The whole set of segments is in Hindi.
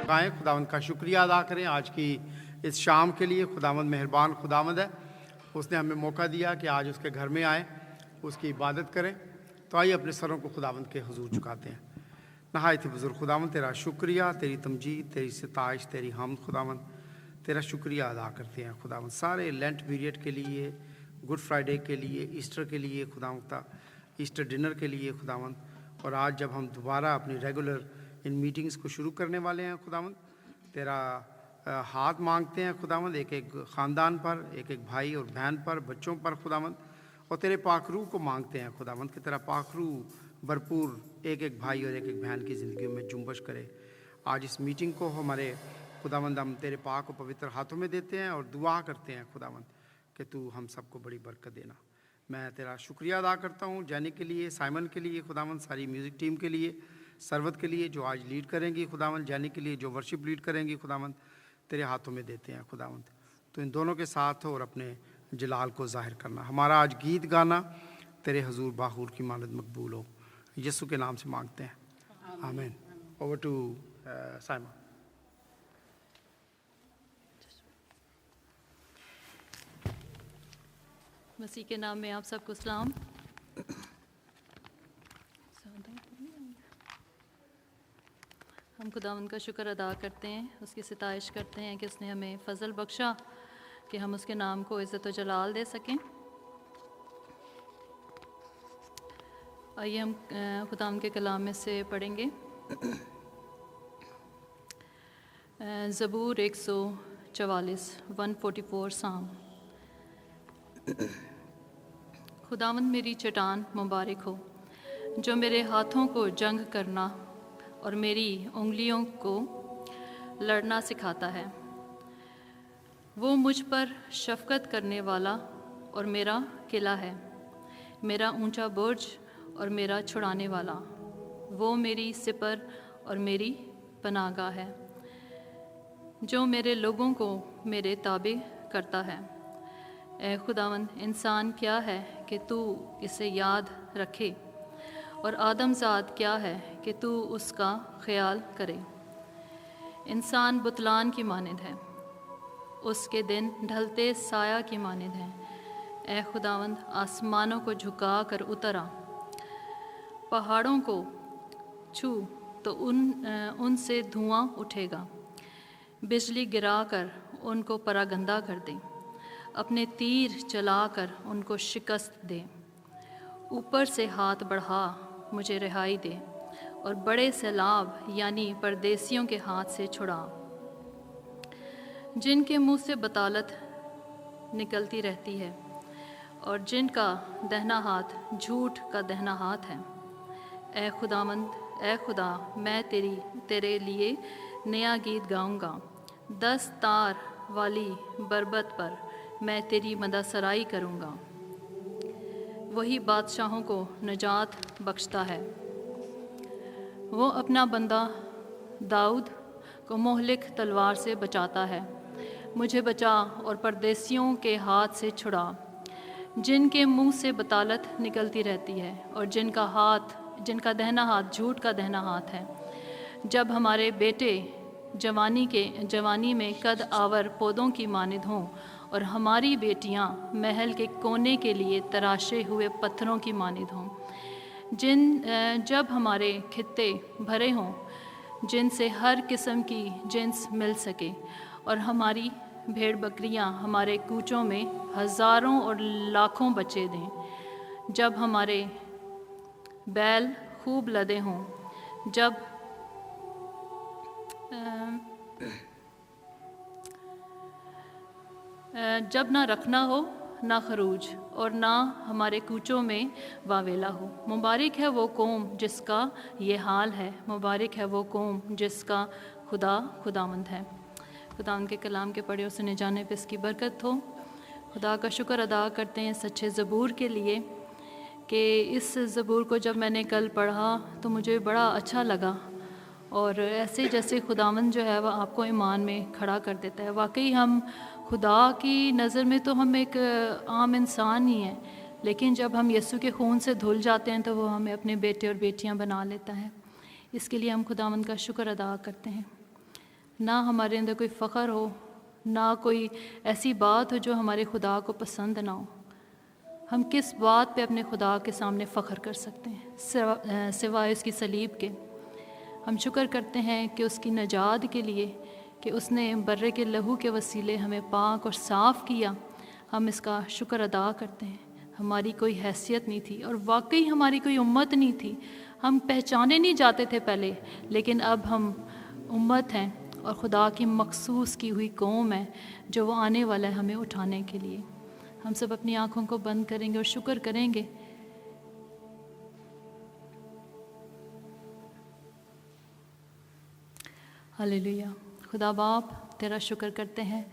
गाएं, खुदावंद का शुक्रिया अदा करें आज की इस शाम के लिए। खुदावंद मेहरबान खुदावंद है, उसने हमें मौका दिया कि आज उसके घर में आए, उसकी इबादत करें। तो आइए अपने सरों को खुदावंद के हुजूर झुकाते हैं। नहायत बुजुर्ग खुदावंद, तेरा शुक्रिया, तेरी तमजीद, तेरी सिताइश, तेरी हमद खुदावंद, तेरा शुक्रिया अदा करते हैं खुदावंद सारे लेंट पीरियड के लिए, गुड फ्राइडे के लिए, ईस्टर के लिए खुदावंद, ईस्टर डिनर के लिए खुदावंद, और आज जब हम दोबारा अपनी रेगुलर इन मीटिंग्स को शुरू करने वाले हैं खुदावंद, तेरा हाथ मांगते हैं खुदावंद एक एक ख़ानदान पर, एक एक भाई और बहन पर, बच्चों पर खुदावंद, और तेरे पाखरू को मांगते हैं खुदावंद कि तेरा पाखरू भरपूर एक एक भाई और एक एक बहन की ज़िंदगी में जुम्बश करे। आज इस मीटिंग को हमारे खुदावंद हम तेरे पाक और पवित्र हाथों में देते हैं और दुआ करते हैं खुदावंद कि तू हम सबको बड़ी बरकत देना। मैं तेरा शुक्रिया अदा करता हूँ जैनी के लिए, साइमन के लिए खुदावंद, सारी म्यूज़िक टीम के लिए, सरवत के लिए जो आज लीड करेंगी खुदावंद, जैनी के लिए जो वर्शिप लीड करेंगी खुदावंद, तेरे हाथों में देते हैं खुदावंद। तो इन दोनों के साथ हो और अपने जलाल को जाहिर करना। हमारा आज गीत गाना तेरे हजूर बाहूर की मानद मकबूल हो, यीशु के नाम से मांगते हैं, आमीन। Over to Simon. मसीह के नाम में आप सबको सलाम। हम खुदावंद का शुक्र अदा करते हैं, उसकी सिताइश करते हैं कि उसने हमें फ़ज़ल बख्शा कि हम उसके नाम को इज़्ज़त व जलाल दे सकें। आइए हम खुदावंद के कलाम में से पढ़ेंगे ज़बूर 144 144 साम। खुदावंद मेरी चट्टान मुबारक हो, जो मेरे हाथों को जंग करना और मेरी उंगलियों को लड़ना सिखाता है। वो मुझ पर शफ़क़त करने वाला और मेरा किला है, मेरा ऊंचा बुर्ज और मेरा छुड़ाने वाला। वो मेरी सिपर और मेरी पनाहगाह है, जो मेरे लोगों को मेरे ताबे करता है। ए खुदावंद, इंसान क्या है कि तू इसे याद रखे, और आदमजाद क्या है कि तू उसका ख्याल करे। इंसान बुतलान की मानिंद है, उसके दिन ढलते साया की मानिंद है। ए खुदावंद, आसमानों को झुका कर उतर आ, पहाड़ों को छू तो उनसे धुआं उठेगा। बिजली गिराकर उनको परागंदा कर दे, अपने तीर चलाकर उनको शिकस्त दे। ऊपर से हाथ बढ़ा मुझे रिहाई दे, और बड़े सैलाब यानी परदेसियों के हाथ से छुड़ा, जिनके मुंह से बतालत निकलती रहती है और जिनका दहना हाथ झूठ का दहना हाथ है। ए खुदावंद, ए खुदा, मैं तेरे लिए नया गीत गाऊंगा। 10 तार वाली बरबत पर मैं तेरी मदासराई करूंगा। वही बादशाहों को नजात बख्शता है। वो अपना बंदा दाऊद को मोहलिक तलवार से बचाता है। मुझे बचा और परदेसियों के हाथ से छुड़ा, जिनके मुंह से बतालत निकलती रहती है और जिनका दहना हाथ झूठ का दहना हाथ है। जब हमारे बेटे जवानी में कद आवर पौधों की मानिद हों और हमारी बेटियां महल के कोने के लिए तराशे हुए पत्थरों की मानिद हों, जब हमारे खित्ते भरे हों जिनसे हर किस्म की जिन्स मिल सके, और हमारी भेड़ बकरियां हमारे कूचों में हज़ारों और लाखों बच्चे दें। जब हमारे बैल खूब लदे हों, जब ना रखना हो ना खरूज और ना हमारे कूचों में वावेला हो। मुबारक है वो कौम जिसका ये हाल है, मुबारक है वो कौम जिसका खुदावंद है। खुदावंद के कलाम के पढ़े और सुने जाने पे इसकी बरकत हो। खुदा का शुक्र अदा करते हैं सच्चे ज़बूर के लिए कि इस ज़बूर को जब मैंने कल पढ़ा तो मुझे बड़ा अच्छा लगा, और ऐसे जैसे खुदावंद जो है वह आपको ईमान में खड़ा कर देता है। वाकई हम खुदा की नज़र में तो हम एक आम इंसान ही हैं, लेकिन जब हम यीशु के खून से धुल जाते हैं तो वो हमें अपने बेटे और बेटियां बना लेता है। इसके लिए हम खुदावंद का शुक्र अदा करते हैं। ना हमारे अंदर कोई फ़ख्र हो, ना कोई ऐसी बात हो जो हमारे खुदा को पसंद ना हो। हम किस बात पे अपने खुदा के सामने फ़ख्र कर सकते हैं सिवाय उसकी सलीब के। हम शुक्र करते हैं कि उसकी नजात के लिए कि उसने बर्रे के लहू के वसीले हमें पाक और साफ़ किया। हम इसका शुक्र अदा करते हैं। हमारी कोई हैसियत नहीं थी और वाकई हमारी कोई उम्मत नहीं थी। हम पहचाने नहीं जाते थे पहले, लेकिन अब हम उम्मत हैं और खुदा की मखसूस की हुई कौम है जो वो आने वाला है हमें उठाने के लिए। हम सब अपनी आँखों को बंद करेंगे और शुक्र करेंगे। हालेलुया। खुदा बाप, तेरा शुक्र करते हैं,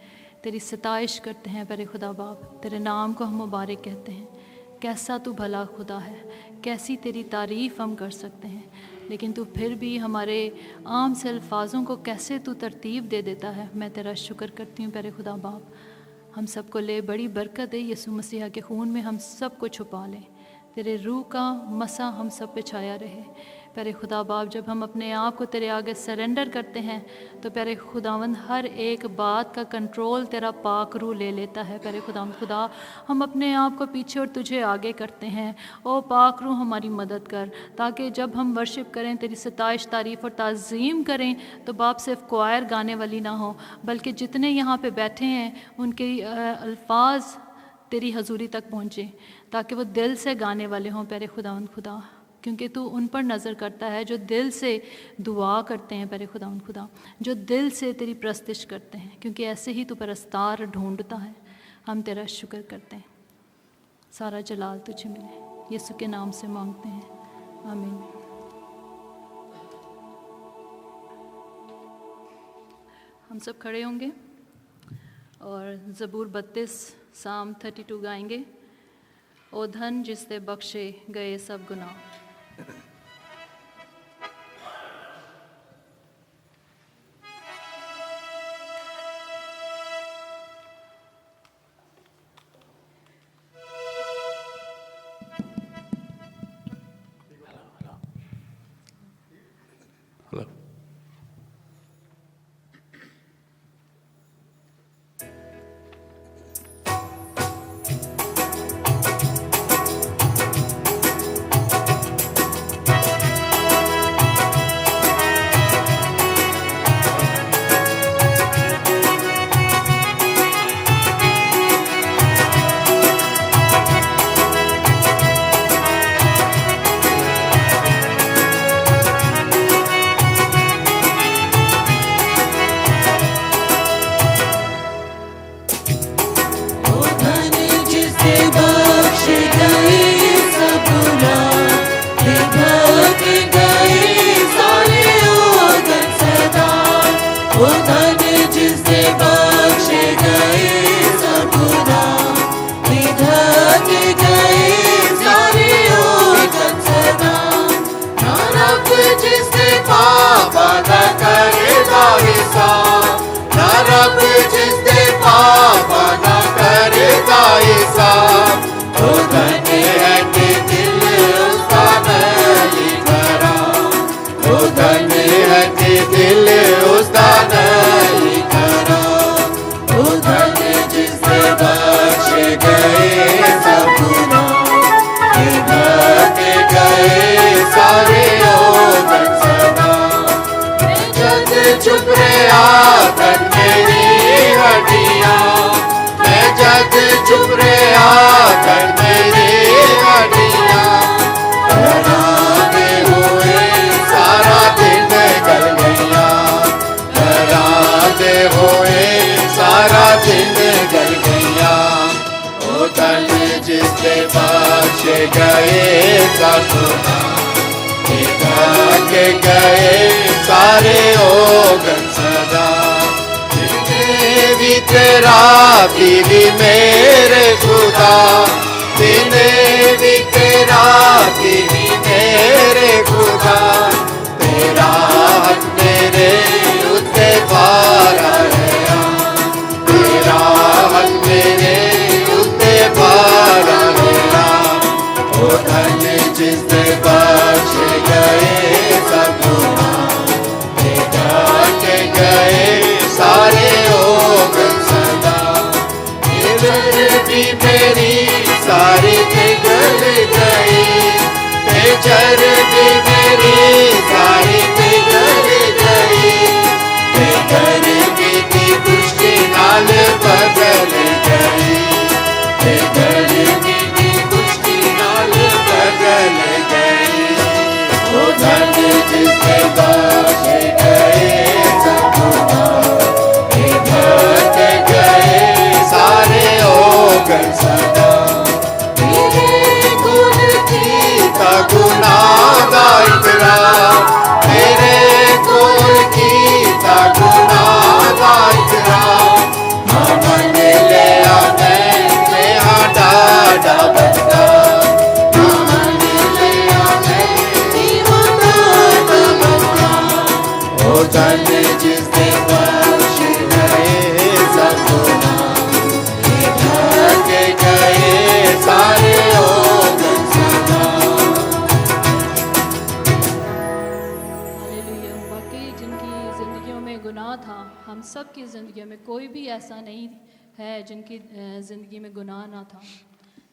तेरी सताइश करते हैं। प्यारे खुदा बाप, तेरे नाम को हम मुबारक कहते हैं। कैसा तू भला खुदा है, कैसी तेरी तारीफ़ हम कर सकते हैं, लेकिन तू फिर भी हमारे आम से अल्फाजों को कैसे तू तरतीब दे देता है। मैं तेरा शुक्र करती हूँ प्यारे खुदा बाप। हम सबको ले बड़ी बरकत दे, यीशु मसीह के खून में हम सब को छुपा लें। तेरे रूह का मसा हम सब पे छाया रहे। प्यारे खुदा बाप, जब हम अपने आप को तेरे आगे सरेंडर करते हैं तो प्यारे खुदावंद हर एक बात का कंट्रोल तेरा पाक रूह ले लेता है। प्यारे खुदावंद खुदा, हम अपने आप को पीछे और तुझे आगे करते हैं। ओ पाक रूह, हमारी मदद कर, ताकि जब हम वर्शिप करें, तेरी सताइश, तारीफ़ और ताज़ीम करें, तो बाप सिर्फ क्वायर गाने वाली ना हो, बल्कि जितने यहाँ पे बैठे हैं उनके अल्फाज तेरी हजूरी तक पहुँचे, ताकि वो दिल से गाने वाले हों। प्यारे खुदावंद खुदा, क्योंकि तू उन पर नज़र करता है जो दिल से दुआ करते हैं। प्यारे खुदावंद खुदा, जो दिल से तेरी प्रस्तिश करते हैं, क्योंकि ऐसे ही तू परस्तार ढूंढता है। हम तेरा शुक्र करते हैं। सारा जलाल तुझे मिले, यीशु के नाम से मांगते हैं, आमीन। हम सब खड़े होंगे और ज़बूर 32 साम 32 गाएंगे। ओ धन जिससे बख्शे गए सब गुनाह। भी मेरे खुदा, तेने भी तेरा भी मेरे खुदा, तेरा हक मेरे उत्ते पारा है, तेरा हक मेरे उत्ते पारा है। ओ धन जिसने बख्श गए सब गुनाह, के गए धन जिसने बख्श गए सब गुनाह, ढक गए सारे ओगन सदा। हालेलुया। वाकई जिनकी ज़िंदगियों में गुनाह था, हम सब की ज़िंदगियों में कोई भी ऐसा नहीं है जिनकी ज़िंदगी में गुनाह ना था,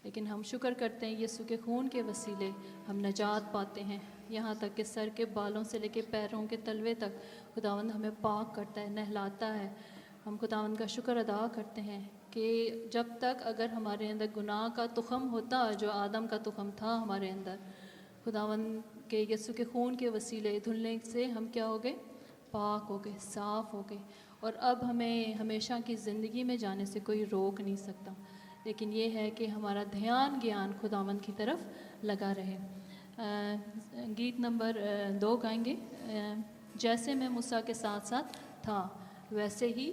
लेकिन हम शुक्र करते हैं यीशु के खून के वसीले हम नजात पाते हैं। यहाँ तक कि सर के बालों से लेके पैरों के तलवे तक खुदावंद हमें पाक करता है, नहलाता है। हम खुदावंद का शुक्र अदा करते हैं कि जब तक अगर हमारे अंदर गुनाह का तुख़म होता, जो आदम का तुख़म था हमारे अंदर, खुदावंद के यीशु के खून के वसीले धुलने से हम क्या हो गए? पाक हो गए, साफ़ हो गए। और अब हमें हमेशा की ज़िंदगी में जाने से कोई रोक नहीं सकता, लेकिन ये है कि हमारा ध्यान ज्ञान खुदावंद की तरफ लगा रहे। गीत नंबर 2 गाएंगे। जैसे मैं मूसा के साथ साथ था वैसे ही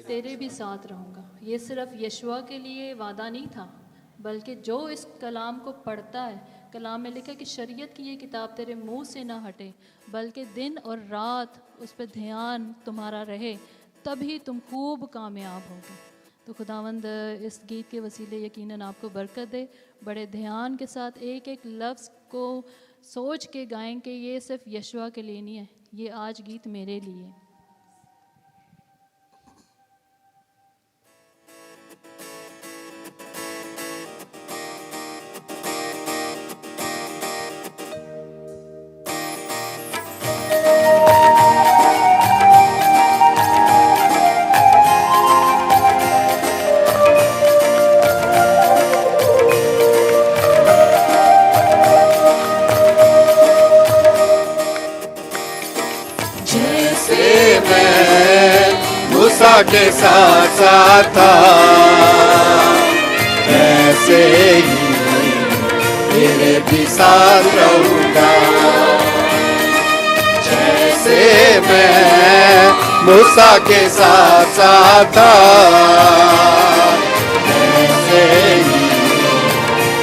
तेरे भी साथ रहूँगा। ये सिर्फ यशुआ के लिए वादा नहीं था, बल्कि जो इस कलाम को पढ़ता है, कलाम में लिखा कि शरीयत की ये किताब तेरे मुंह से ना हटे, बल्कि दिन और रात उस पर ध्यान तुम्हारा रहे, तभी तुम खूब कामयाब होगे। तो खुदावंद इस गीत के वसीले यकीनन आपको बरकत दे। बड़े ध्यान के साथ एक एक लफ्ज़ को सोच के गाएं कि ये सिर्फ यशुआ के लिए नहीं है, ये आज गीत मेरे लिए। मूसा के साथ साथ था, ऐसे ही तेरे भी साथ रहूंगा। जैसे मैं मूसा के साथ साथ था, ऐसे ही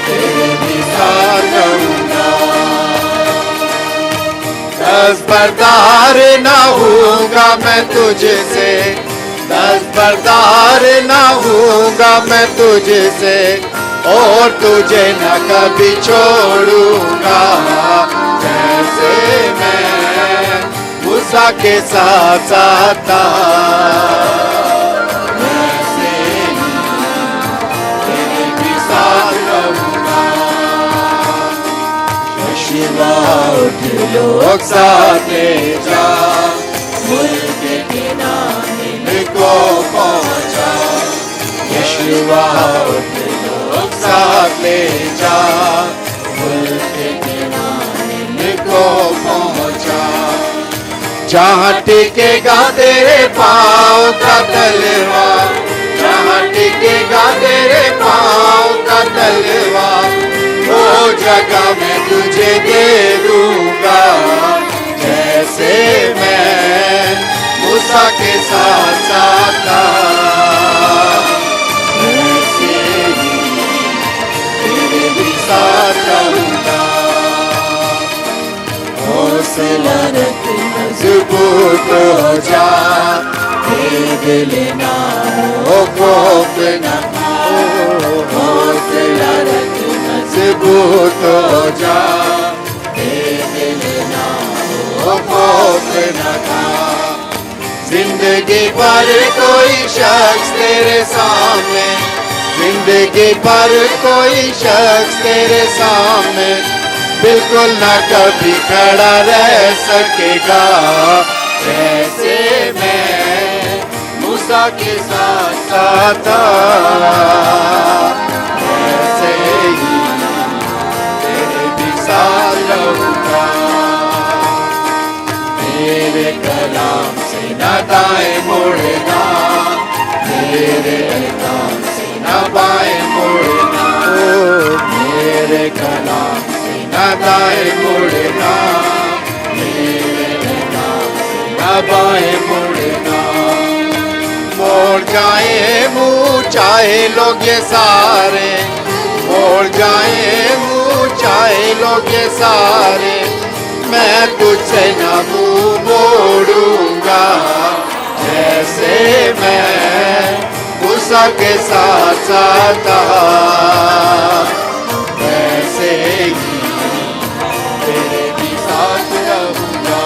तेरे भी साथ रहूंगा। दस्तबरदार ना होऊंगा मैं तुझसे, दस्तबरदार ना होऊंगा मैं तुझसे, और तुझे न कभी छोड़ूंगा। जैसे मैं मूसा के साथ साथ था, वैसे ही तेरे भी साथ रहूंगा। यहोवा उठ लोग साथ ले जा, मुल्क के नाने को पहुंचा। यहोवा उठ लोग साथ ले जा, मुल्क के नाने को पहुंचा। जहाँ टिकेगा तेरे पाँव का तलवा, जहाँ टिकेगा तेरे पाँव का तलवा, वो जगह मैं तुझे दे दूंगा। जैसे मैं मूसा के साथ साथ था, वैसे ही तेरे भी साथ रहूंगा। हौसला रख मजबूत हो जा, दिल ना हो खौफ ना हो। हौसला रख मजबूत हो जा, दिल ना हो खौफ ना हो। जिंदगी भर कोई शख्स तेरे सामने, जिंदगी भर कोई शख्स तेरे सामने बिल्कुल ना कभी खड़ा रह सकेगा। जैसे मैं मूसा के साथ साथ था, वैसे ही तेरे भी साथ रहूंगा। मेरे कलाम से न दाएं मुड़ना, मेरे कलाम से न बाएं मुड़ना। मेरे कलाम न दाएं मुड़ना, मेरे कलाम से न बाएं मुड़ना। मोड़ जाए मुँह चाहे लोग ये सारे, मोड़ जाए मुँह चाहे लोग ये सारे, मैं तुझसे न मुँह मोड़ूंगा। के साथ साथ था, वैसे ही तेरे भी साथ रहूंगा।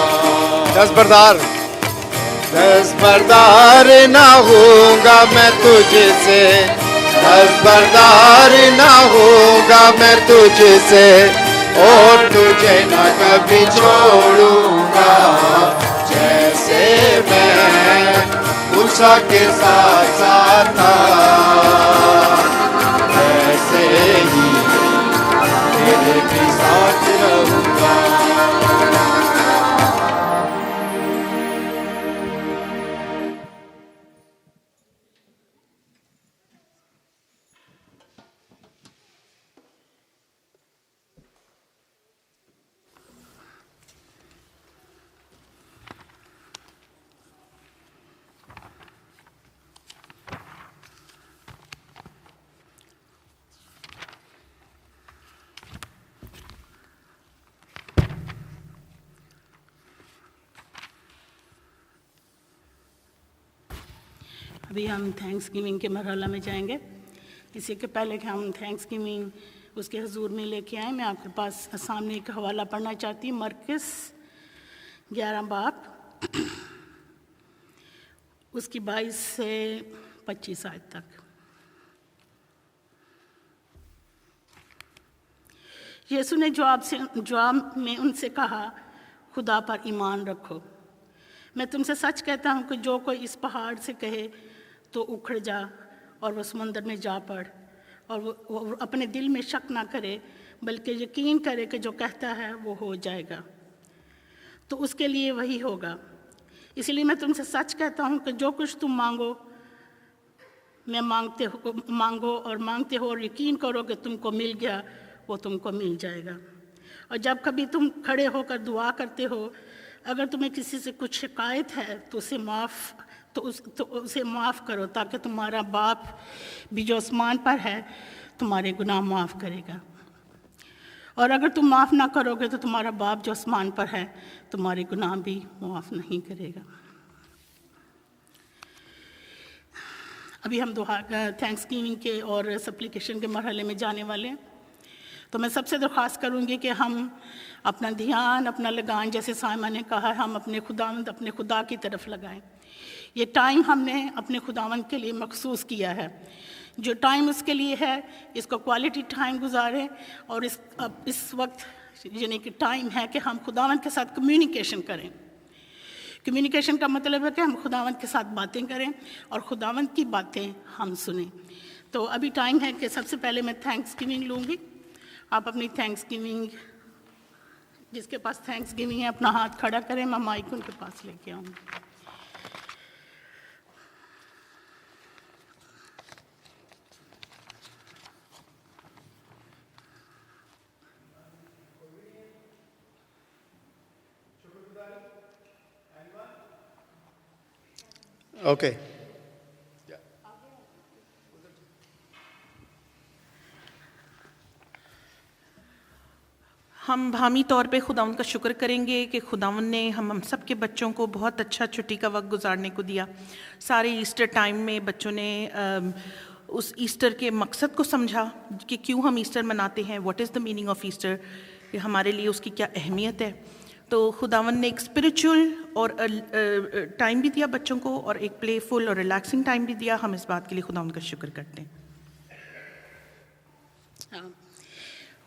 दस्तबरदार ना होऊंगा मैं तुझसे, दस्तबरदार ना होऊंगा मैं तुझसे, और तुझे न कभी छोड़ूंगा। जैसे मैं मूसा के साथ साथ था, वैसे ही तेरे भी साथ रहूंगा। अभी हम थैंक्स गिविंग के मरहला में जाएंगे। इसी के पहले कि हम थैंक्स गिविंग उसके हजूर में लेके आए, मैं आपके पास सामने एक हवाला पढ़ना चाहती हूँ, मरकस 11 बाब उसकी 22 से 25 आयत तक। यीशु ने जवाब में उनसे कहा, खुदा पर ईमान रखो। मैं तुमसे सच कहता हूँ कि जो कोई इस पहाड़ से कहे तो उखड़ जा और वह समुंदर में जा पड़, और वो अपने दिल में शक ना करे बल्कि यकीन करे कि जो कहता है वो हो जाएगा, तो उसके लिए वही होगा। इसलिए मैं तुमसे सच कहता हूँ कि जो कुछ तुम मांगो और मांगते हो और यकीन करो कि तुमको मिल गया, वो तुमको मिल जाएगा। और जब कभी तुम खड़े होकर दुआ करते हो, अगर तुम्हें किसी से कुछ शिकायत है तो उसे माफ़ करो, ताकि तुम्हारा बाप भी जो आसमान पर है तुम्हारे गुनाह माफ़ करेगा। और अगर तुम माफ़ ना करोगे तो तुम्हारा बाप जो आसमान पर है तुम्हारे गुनाह भी माफ़ नहीं करेगा। अभी हम थैंक्स गिविंग के और सप्लीकेशन के मरहले में जाने वाले हैं। तो मैं सबसे दरख्वास्त करूँगी कि हम अपना ध्यान, अपना लगान, जैसे साइमा ने कहा, हम अपने खुदा की तरफ लगाएं। ये टाइम हमने अपने खुदावंद के लिए मखसूस किया है। जो टाइम उसके लिए है, इसको क्वालिटी टाइम गुजारें। और इस वक्त यानी कि टाइम है कि हम खुदावंद के साथ कम्युनिकेशन करें। कम्युनिकेशन का मतलब है कि हम खुदावंद के साथ बातें करें और खुदावंद की बातें हम सुनें। तो अभी टाइम है कि सबसे पहले मैं थैंक्स गिविंग लूँगी। आप अपनी थैंक्स गिविंग, जिसके पास थैंक्स गिविंग है, अपना हाथ खड़ा करें, मैं माइक उनके पास लेके आऊँगी। ओके, हम बाहमी तौर पे खुदावंद का शुक्र करेंगे कि खुदावंद ने हम सब के बच्चों को बहुत अच्छा छुट्टी का वक्त गुजारने को दिया। सारे ईस्टर टाइम में बच्चों ने उस ईस्टर के मकसद को समझा कि क्यों हम ईस्टर मनाते हैं, what is the meaning of Easter, कि हमारे लिए उसकी क्या अहमियत है। तो खुदावंद ने एक स्पिरिचुअल और टाइम भी दिया बच्चों को, और एक प्लेफुल और रिलैक्सिंग टाइम भी दिया। हम इस बात के लिए खुदावंद का शुक्र करते हैं।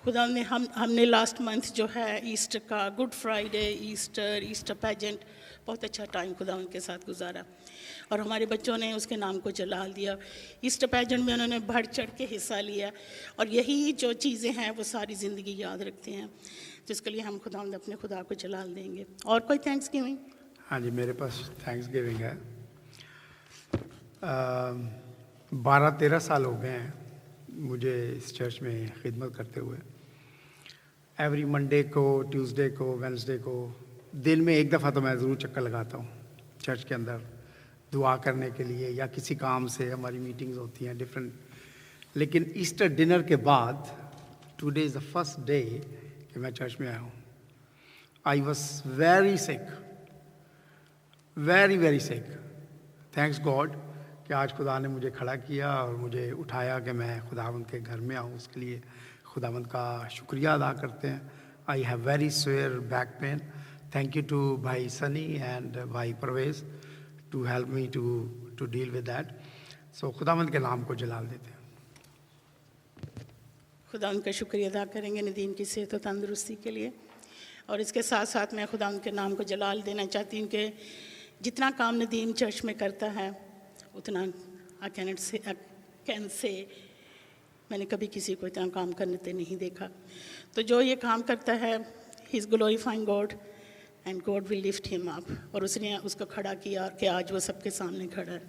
खुदा ने हमने लास्ट मंथ जो है ईस्टर का, गुड फ्राइडे, ईस्टर पैजेंट, बहुत अच्छा टाइम खुदा उनके साथ गुजारा, और हमारे बच्चों ने उसके नाम को जलाल दिया। ईस्टर पैजेंट में उन्होंने बढ़ चढ़ के हिस्सा लिया, और यही जो चीज़ें हैं वो सारी ज़िंदगी याद रखते हैं, जिसके लिए हम अपने खुदा को जलाल देंगे। और कोई थैंक्स गिविंग? हाँ जी, मेरे पास थैंक्स गिविंग है। 12-13 साल हो गए हैं मुझे इस चर्च में खिदमत करते हुए। एवरी मंडे को, ट्यूसडे को, वेंसडे को, दिन में एक दफ़ा तो मैं ज़रूर चक्कर लगाता हूँ चर्च के अंदर दुआ करने के लिए, या किसी काम से हमारी मीटिंग्स होती हैं डिफरेंट। लेकिन ईस्टर डिनर के बाद today is the first day कि मैं चर्च में आया हूँ। I was very sick, very sick. Thanks God कि आज खुदा ने मुझे खड़ा किया और मुझे उठाया कि मैं खुदावंद के घर में आऊँ, उसके लिए खुदावंद का शुक्रिया अदा करते हैं. I have very severe back pain. Thank you to भाई सनी एंड भाई Parvez to help me to deal with that. So खुदावंद के नाम को जलाल देते हैं. खुदा उनका शुक्रिया अदा करेंगे नदीम की सेहत और तंदुरुस्ती के लिए. और इसके साथ साथ मैं खुदा उनके नाम को जलाल देना चाहती हूँ कि जितना काम नदीम चर्च में करता है उतना आई कैन से मैंने कभी किसी को इतना काम करते नहीं देखा. तो जो ये काम करता है he is glorifying God and God will lift him up. और उसने उसको खड़ा किया कि आज वो सबके सामने खड़ा है.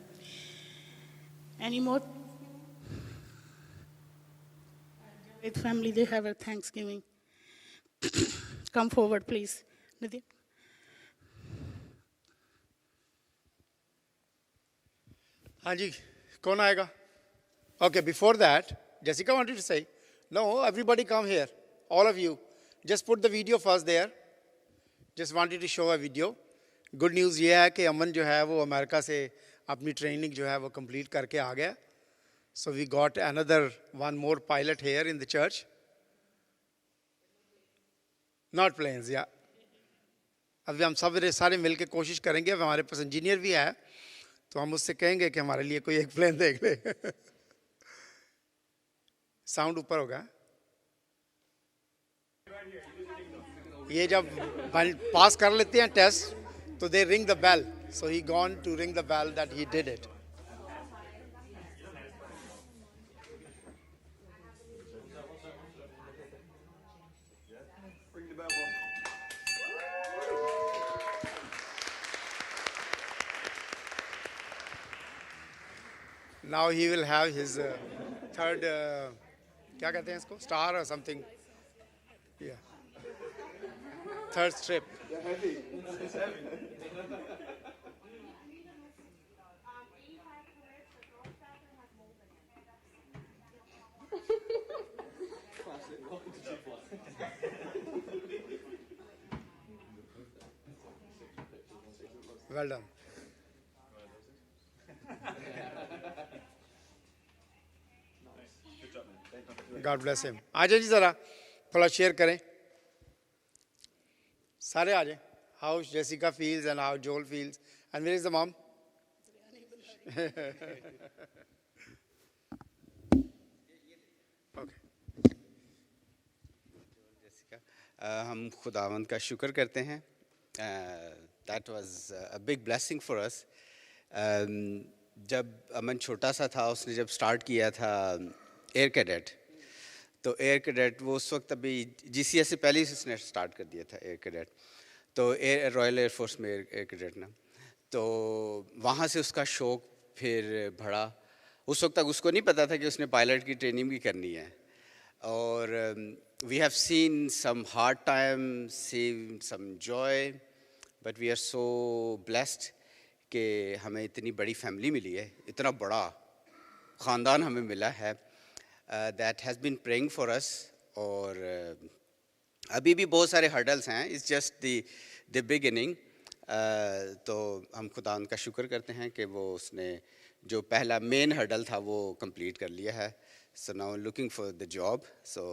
Any more with family they have a Thanksgiving. Come forward please. Nadeem. हाँ जी, कौन आएगा? Okay, before that, Jessica wanted to say, no, everybody come here, all of you. Just put the video first there. Just wanted to show a video. Good news ये है कि अमन जो है वो अमेरिका से अपनी ट्रेनिंग जो है वो कंप्लीट करके आ गया. So we got one more pilot here in the church. Not planes, yeah. अभी हम सब सारे मिल के कोशिश करेंगे. अब हमारे पास इंजीनियर भी है, तो हम उससे कहेंगे कि हमारे लिए कोई एक प्लेन देख ले. साउंड ऊपर होगा. ये जब पास कर लेते हैं टेस्ट, तो they ring the bell. So he gone to ring the bell that he did it. Now he will have his third, क्या कहते हैं इसको? Star or something. Yeah. Third strip. Well done. God bless him. आ जाए जी ज़रा थोड़ा शेयर करें. सारे आ जाए. How Jessica feels and how Joel feels. And where is the mom? Okay. Jessica, हम खुदावंद का शुक्र करते हैं. That was a big blessing for us. जब अमन छोटा सा था, उसने जब स्टार्ट किया था एयर कैडेट, तो एयर कैडेट वो उस वक्त अभी जीसीएस से पहले ही उसने स्टार्ट कर दिया था एयर कैडेट. तो रॉयल एयर फोर्स में एयर कैडेट ना, तो वहाँ से उसका शौक़ फिर बढ़ा. उस वक्त तक उसको नहीं पता था कि उसने पायलट की ट्रेनिंग भी करनी है. और we have seen some hard time, seen some joy, but we are so blessed कि हमें इतनी बड़ी फैमिली मिली है, इतना बड़ा ख़ानदान हमें मिला है. That has been praying for us. और अभी भी बहुत सारे हर्डल्स हैं. It's just the beginning. तो हम खुदा उनका शुक्र करते हैं कि वो उसने जो पहला मेन हर्डल था वो कंप्लीट कर लिया है. So now looking for the job. So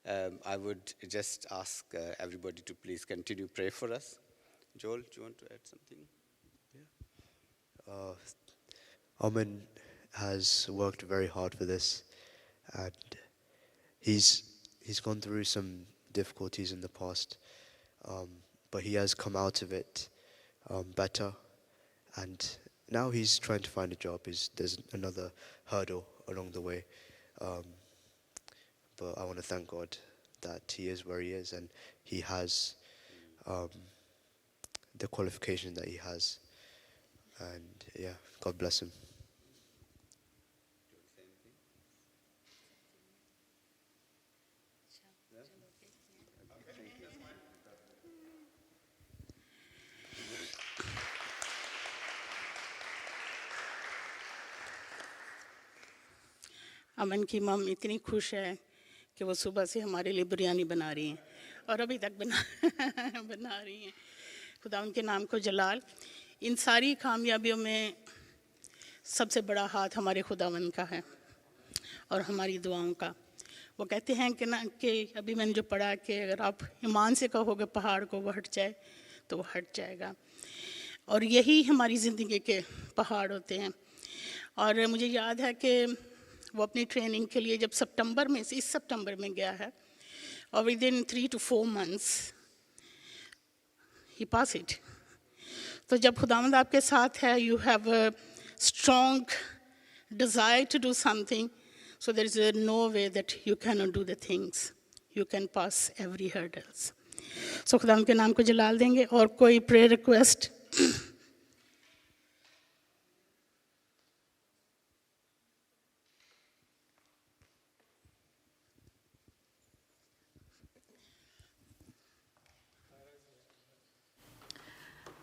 I would just ask everybody to please continue pray for us. Joel, do you want to add something? Aman has worked very hard for this, and he's gone through some difficulties in the past, but he has come out of it better, and now he's trying to find a job. There's another hurdle along the way, but I want to thank God that he is where he is, and he has the qualification that he has. And yeah, God bless him. अमन की मम इतनी खुश है कि वो सुबह से हमारे लिए बिरयानी बना रही हैं और अभी तक बना रही हैं. खुदा उनके नाम को जलाल. इन सारी कामयाबियों में सबसे बड़ा हाथ हमारे खुदावंद का है और हमारी दुआओं का। वो कहते हैं कि ना कि अभी मैंने जो पढ़ा कि अगर आप ईमान से कहोगे पहाड़ को वो हट जाए तो वो हट जाएगा, और यही हमारी ज़िंदगी के पहाड़ होते हैं। और मुझे याद है कि वो अपनी ट्रेनिंग के लिए जब इस सितंबर में गया है, और with in 3 to 4 months he pass it. तो जब खुदावंद आपके साथ है, you have a strong desire to do something, so there is no way that you cannot do the things. You can pass every hurdles. So खुदावंद के नाम को जलाल देंगे। और कोई प्रेयर रिक्वेस्ट?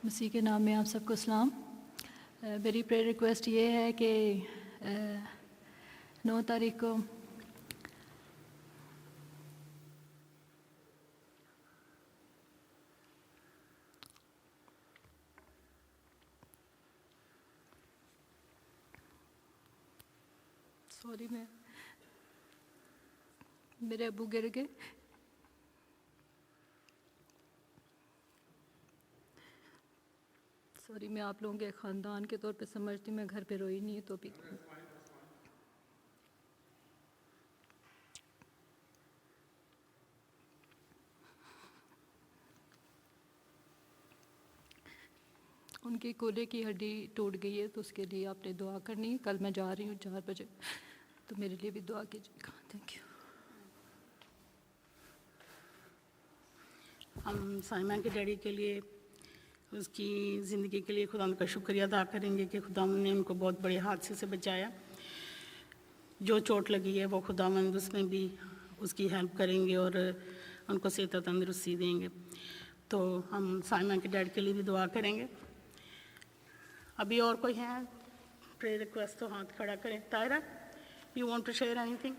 मसीह के नाम में आप सबको सलाम। मेरी प्रेयर रिक्वेस्ट ये है कि 9 तारीख को मेरे अबू गिर गए, मैं आप लोगों के ख़ानदान के तौर पे समझती हूँ, मैं घर पे रोई नहीं तो भी उनकी कूल्हे की हड्डी टूट गई है, तो उसके लिए आपने दुआ करनी है। कल मैं जा रही हूँ 4 बजे, तो मेरे लिए भी दुआ कीजिएगा। Thank you. हम साइमा के डैडी के लिए, उसकी ज़िंदगी के लिए खुदा का शुक्रिया अदा करेंगे कि खुदावंद ने उनको बहुत बड़े हादसे से बचाया। जो चोट लगी है वो खुदावंद उसमें भी उसकी हेल्प करेंगे और उनको सेहत तंदुरुस्ती देंगे। तो हम साइमा के डैड के लिए भी दुआ करेंगे। अभी और कोई है प्रेयर रिक्वेस्ट तो हाथ खड़ा करें। Taira, you want to share anything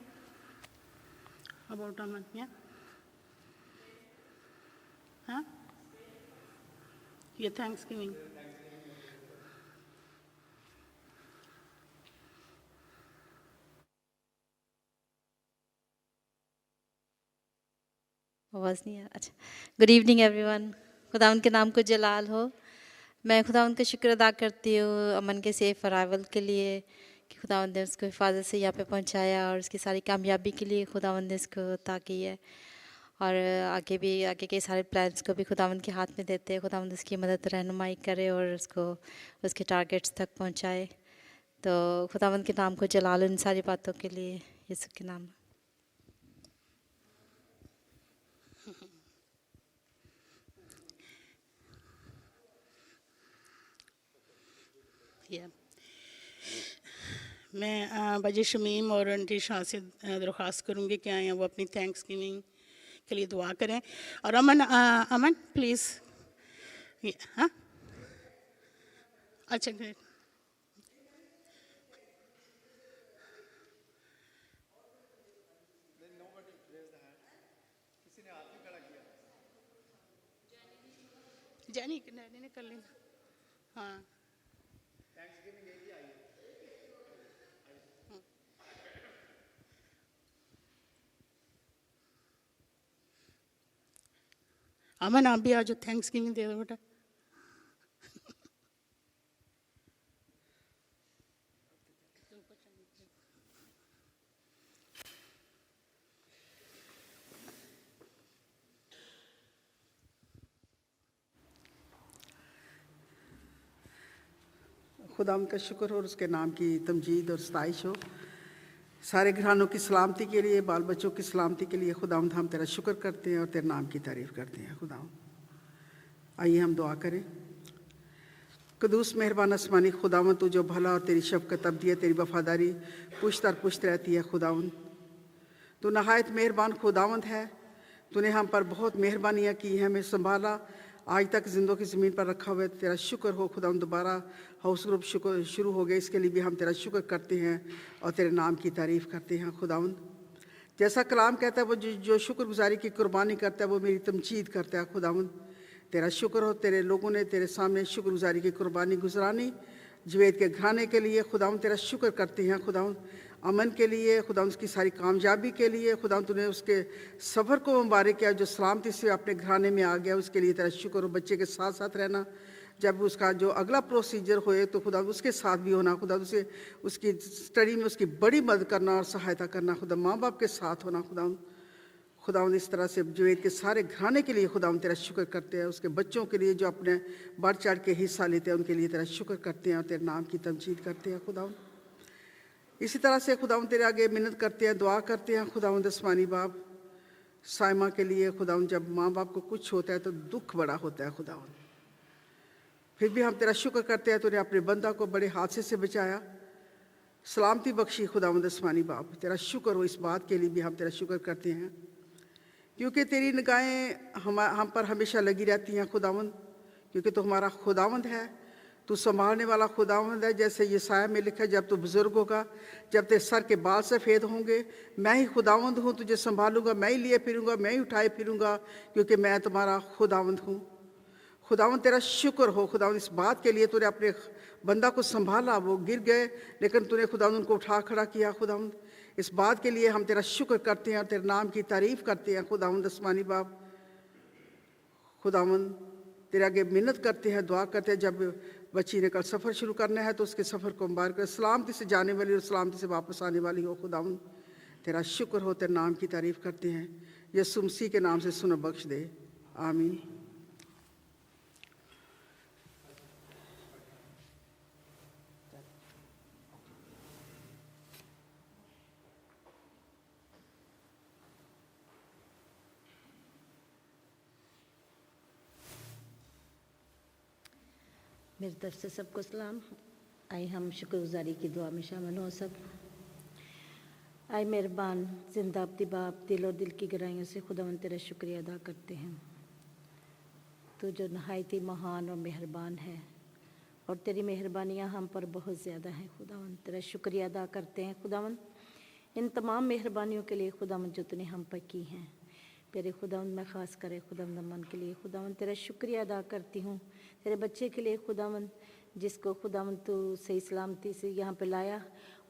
about Aman? या हाँ, ये थैंक्सगिविंग। आवाज़ नहीं आ रहा। अच्छा, गुड इवनिंग एवरीवन। खुदावंद के नाम को जलाल हो। मैं खुदावंद का शुक्र अदा करती हूँ अमन के सेफ अराइवल के लिए कि खुदावंद ने उसको हिफाजत से यहाँ पे पहुँचाया, और उसकी सारी कामयाबी के लिए खुदावंद ने इसको अता की है। और आगे के सारे प्लान्स को भी खुदावंद के हाथ में देते हैं। खुदावंद उसकी मदद रहनुमाई करे और उसको उसके टारगेट्स तक पहुँचाए। तो खुदावंद के नाम को जलाल इन सारी बातों के लिए, यीशु के नाम। मैं बाजी शमीम और आंटी शाह से दरख्वास्त करूँगी कि आए वो अपनी थैंक्सगिविंग के लिए दुआ करें। और अमन प्लीज़। हाँ, अच्छा ग्रेट। जैनी ने कर लेना। हाँ, अमन आप भी आज थैंक्सगिविंग दे दो बेटा। खुदाम का शुक्र और उसके नाम की तमजीद और सताइश हो। सारे घरानों की सलामती के लिए, बाल बच्चों की सलामती के लिए खुदावंद हम तेरा शुक्र करते हैं और तेरे नाम की तारीफ़ करते हैं। खुदावंद, आइए हम दुआ करें। कदूस मेहरबान आसमानी खुदावंद, तू जो भला और तेरी शफ़क़त अब्दी है, तेरी वफ़ादारी पुश्त और पुश्त रहती है। खुदावंद, तू नहायत मेहरबान खुदावंद है। तूने हम पर बहुत मेहरबानियाँ की हैं, हमें संभाला, आज तक जिंदों की ज़मीन पर रखा हुआ है। तेरा शुक्र हो खुदावंद। दोबारा हाउस ग्रुप शुरू हो गए, इसके लिए भी हम तेरा शुक्र करते हैं और तेरे नाम की तारीफ़ करते हैं। खुदावंद, जैसा कलाम कहता है, वो जो शुक्रगुजारी की कुर्बानी करता है वो मेरी तमजीद करता है। खुदावंद, तेरा शुक्र हो, तेरे लोगों ने तेरे सामने शुक्रगुजारी की कुर्बानी गुजरानी, जवेद के घराने के लिए खुदावन तेरा शुक्र करते हैं। खुदावन अमन के लिए, खुदावन उसकी सारी कामयाबी के लिए, खुदावन तूने उसके सफ़र को मुबारक किया जो सलामती से अपने घराने में आ गया, उसके लिए तेरा शुक्र हो। बच्चे के साथ साथ रहना, जब उसका जो अगला प्रोसीजर होए तो खुदा उसके साथ भी होना, खुदा उसे उसकी स्टडी में उसकी बड़ी मदद करना और सहायता करना, खुदा माँ बाप के साथ होना। खुदा इस तरह से जवेद के सारे घराने के लिए खुदा तेरा शुक्र करते हैं। उसके बच्चों के लिए जो अपने बढ़ चढ़ के हिस्सा लेते हैं उनके लिए तेरा शुक्र करते हैं और तेरे नाम की तमजीद करते हैं। खुदा इसी तरह से खुदा तेरे आगे मिन्नत करते हैं, दुआ करते हैं। खुदा आसमानी बाप साइमा के लिए खुदा जब माँ बाप को कुछ होता है तो दुख बड़ा होता है, खुदा फिर भी हम तेरा शुक्र करते हैं तूने अपने बंदा को बड़े हादसे से बचाया, सलामती बख्शी। खुदावंद आसमानी बाप तेरा शुक्र हो, इस बात के लिए भी हम तेरा शुक्र करते हैं क्योंकि तेरी निगाहें हम पर हमेशा लगी रहती हैं खुदावंद, क्योंकि तू हमारा खुदावंद है, तू संभालने वाला खुदावंद है। जैसे यशाया में लिखा है, जब तू बुजुर्ग होगा, जब तेरे सर के बाल सफ़ेद होंगे, मैं ही खुदावंद हूँ, तुझे संभालूंगा, मैं ही लिए फिरूंगा, मैं ही उठाए फिरूंगा, क्योंकि मैं तुम्हारा खुदावंद हूँ। खुदावंद तेरा शुक्र हो खुदावंद इस बात के लिए तूने अपने बंदा को संभाला, वो गिर गए लेकिन तूने खुदावंद उनको उठा खड़ा किया। खुदावंद इस बात के लिए हम तेरा शुक्र करते हैं और तेरे नाम की तारीफ़ करते हैं। खुदावंद आसमानी बाप खुदावंद तेरे आगे मिन्नत करते हैं, दुआ करते हैं, जब बच्ची ने कल सफ़र शुरू करना है तो उसके सफ़र को मुबारक कर, सलामती से जाने वाली और सलामती से वापस आने वाली हो। खुदावंद तेरा शुक्र हो, तेरे नाम की तारीफ़ करते हैं। यीशु मसीह के नाम से सुनो बख्श दे, आमीन। मेरी तरफ से सबको सलाम। आइए हम शुक्रगुजारी की दुआ में शामिल हो सब। आए मेहरबान जिंदा अब्दी बाप, दिल और दिल की गहराइयों से खुदावन तेरा शुक्रिया अदा करते हैं। तो जो नहायत ही महान और मेहरबान है और तेरी मेहरबानियाँ हम पर बहुत ज़्यादा हैं। खुदावन तेरा शुक्रिया अदा करते हैं खुदावन इन तमाम मेहरबानियों के लिए खुदावन जो तूने हम पर की हैं। तेरे खुदावन मैं ख़ास करे खुदावन अमन के लिए खुदावन तेरा शुक्रिया अदा करती हूँ। तेरे बच्चे के लिए खुदावन जिसको खुदावन तू सही सलामती से यहाँ पे लाया,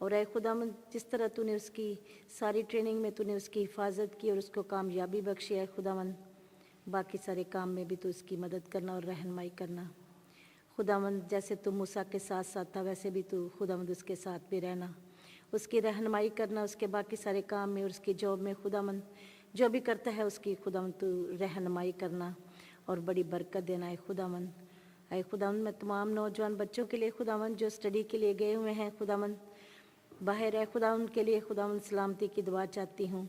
और ऐ खुदावन जिस तरह तूने उसकी सारी ट्रेनिंग में तूने उसकी हिफाजत की और उसको कामयाबी बख्शी है खुदावन, बाकी सारे काम में भी तू उसकी मदद करना और रहनुमाई करना। खुदावन जैसे तू मूसा के साथ साथ था वैसे भी तू खुदावन उसके साथ भी रहना, उसकी रहनुमाई करना, उसके बाकी सारे काम में और उसकी जॉब में खुदावन जो भी करता है उसकी खुदावन तू रहनुमाई करना और बड़ी बरकत देना है खुदावन। आए खुदावन मैं तमाम नौजवान बच्चों के लिए खुदावन जो स्टडी के लिए गए हुए हैं खुदावन बाहर है, खुदावन के लिए खुदावन सलामती की दुआ चाहती हूँ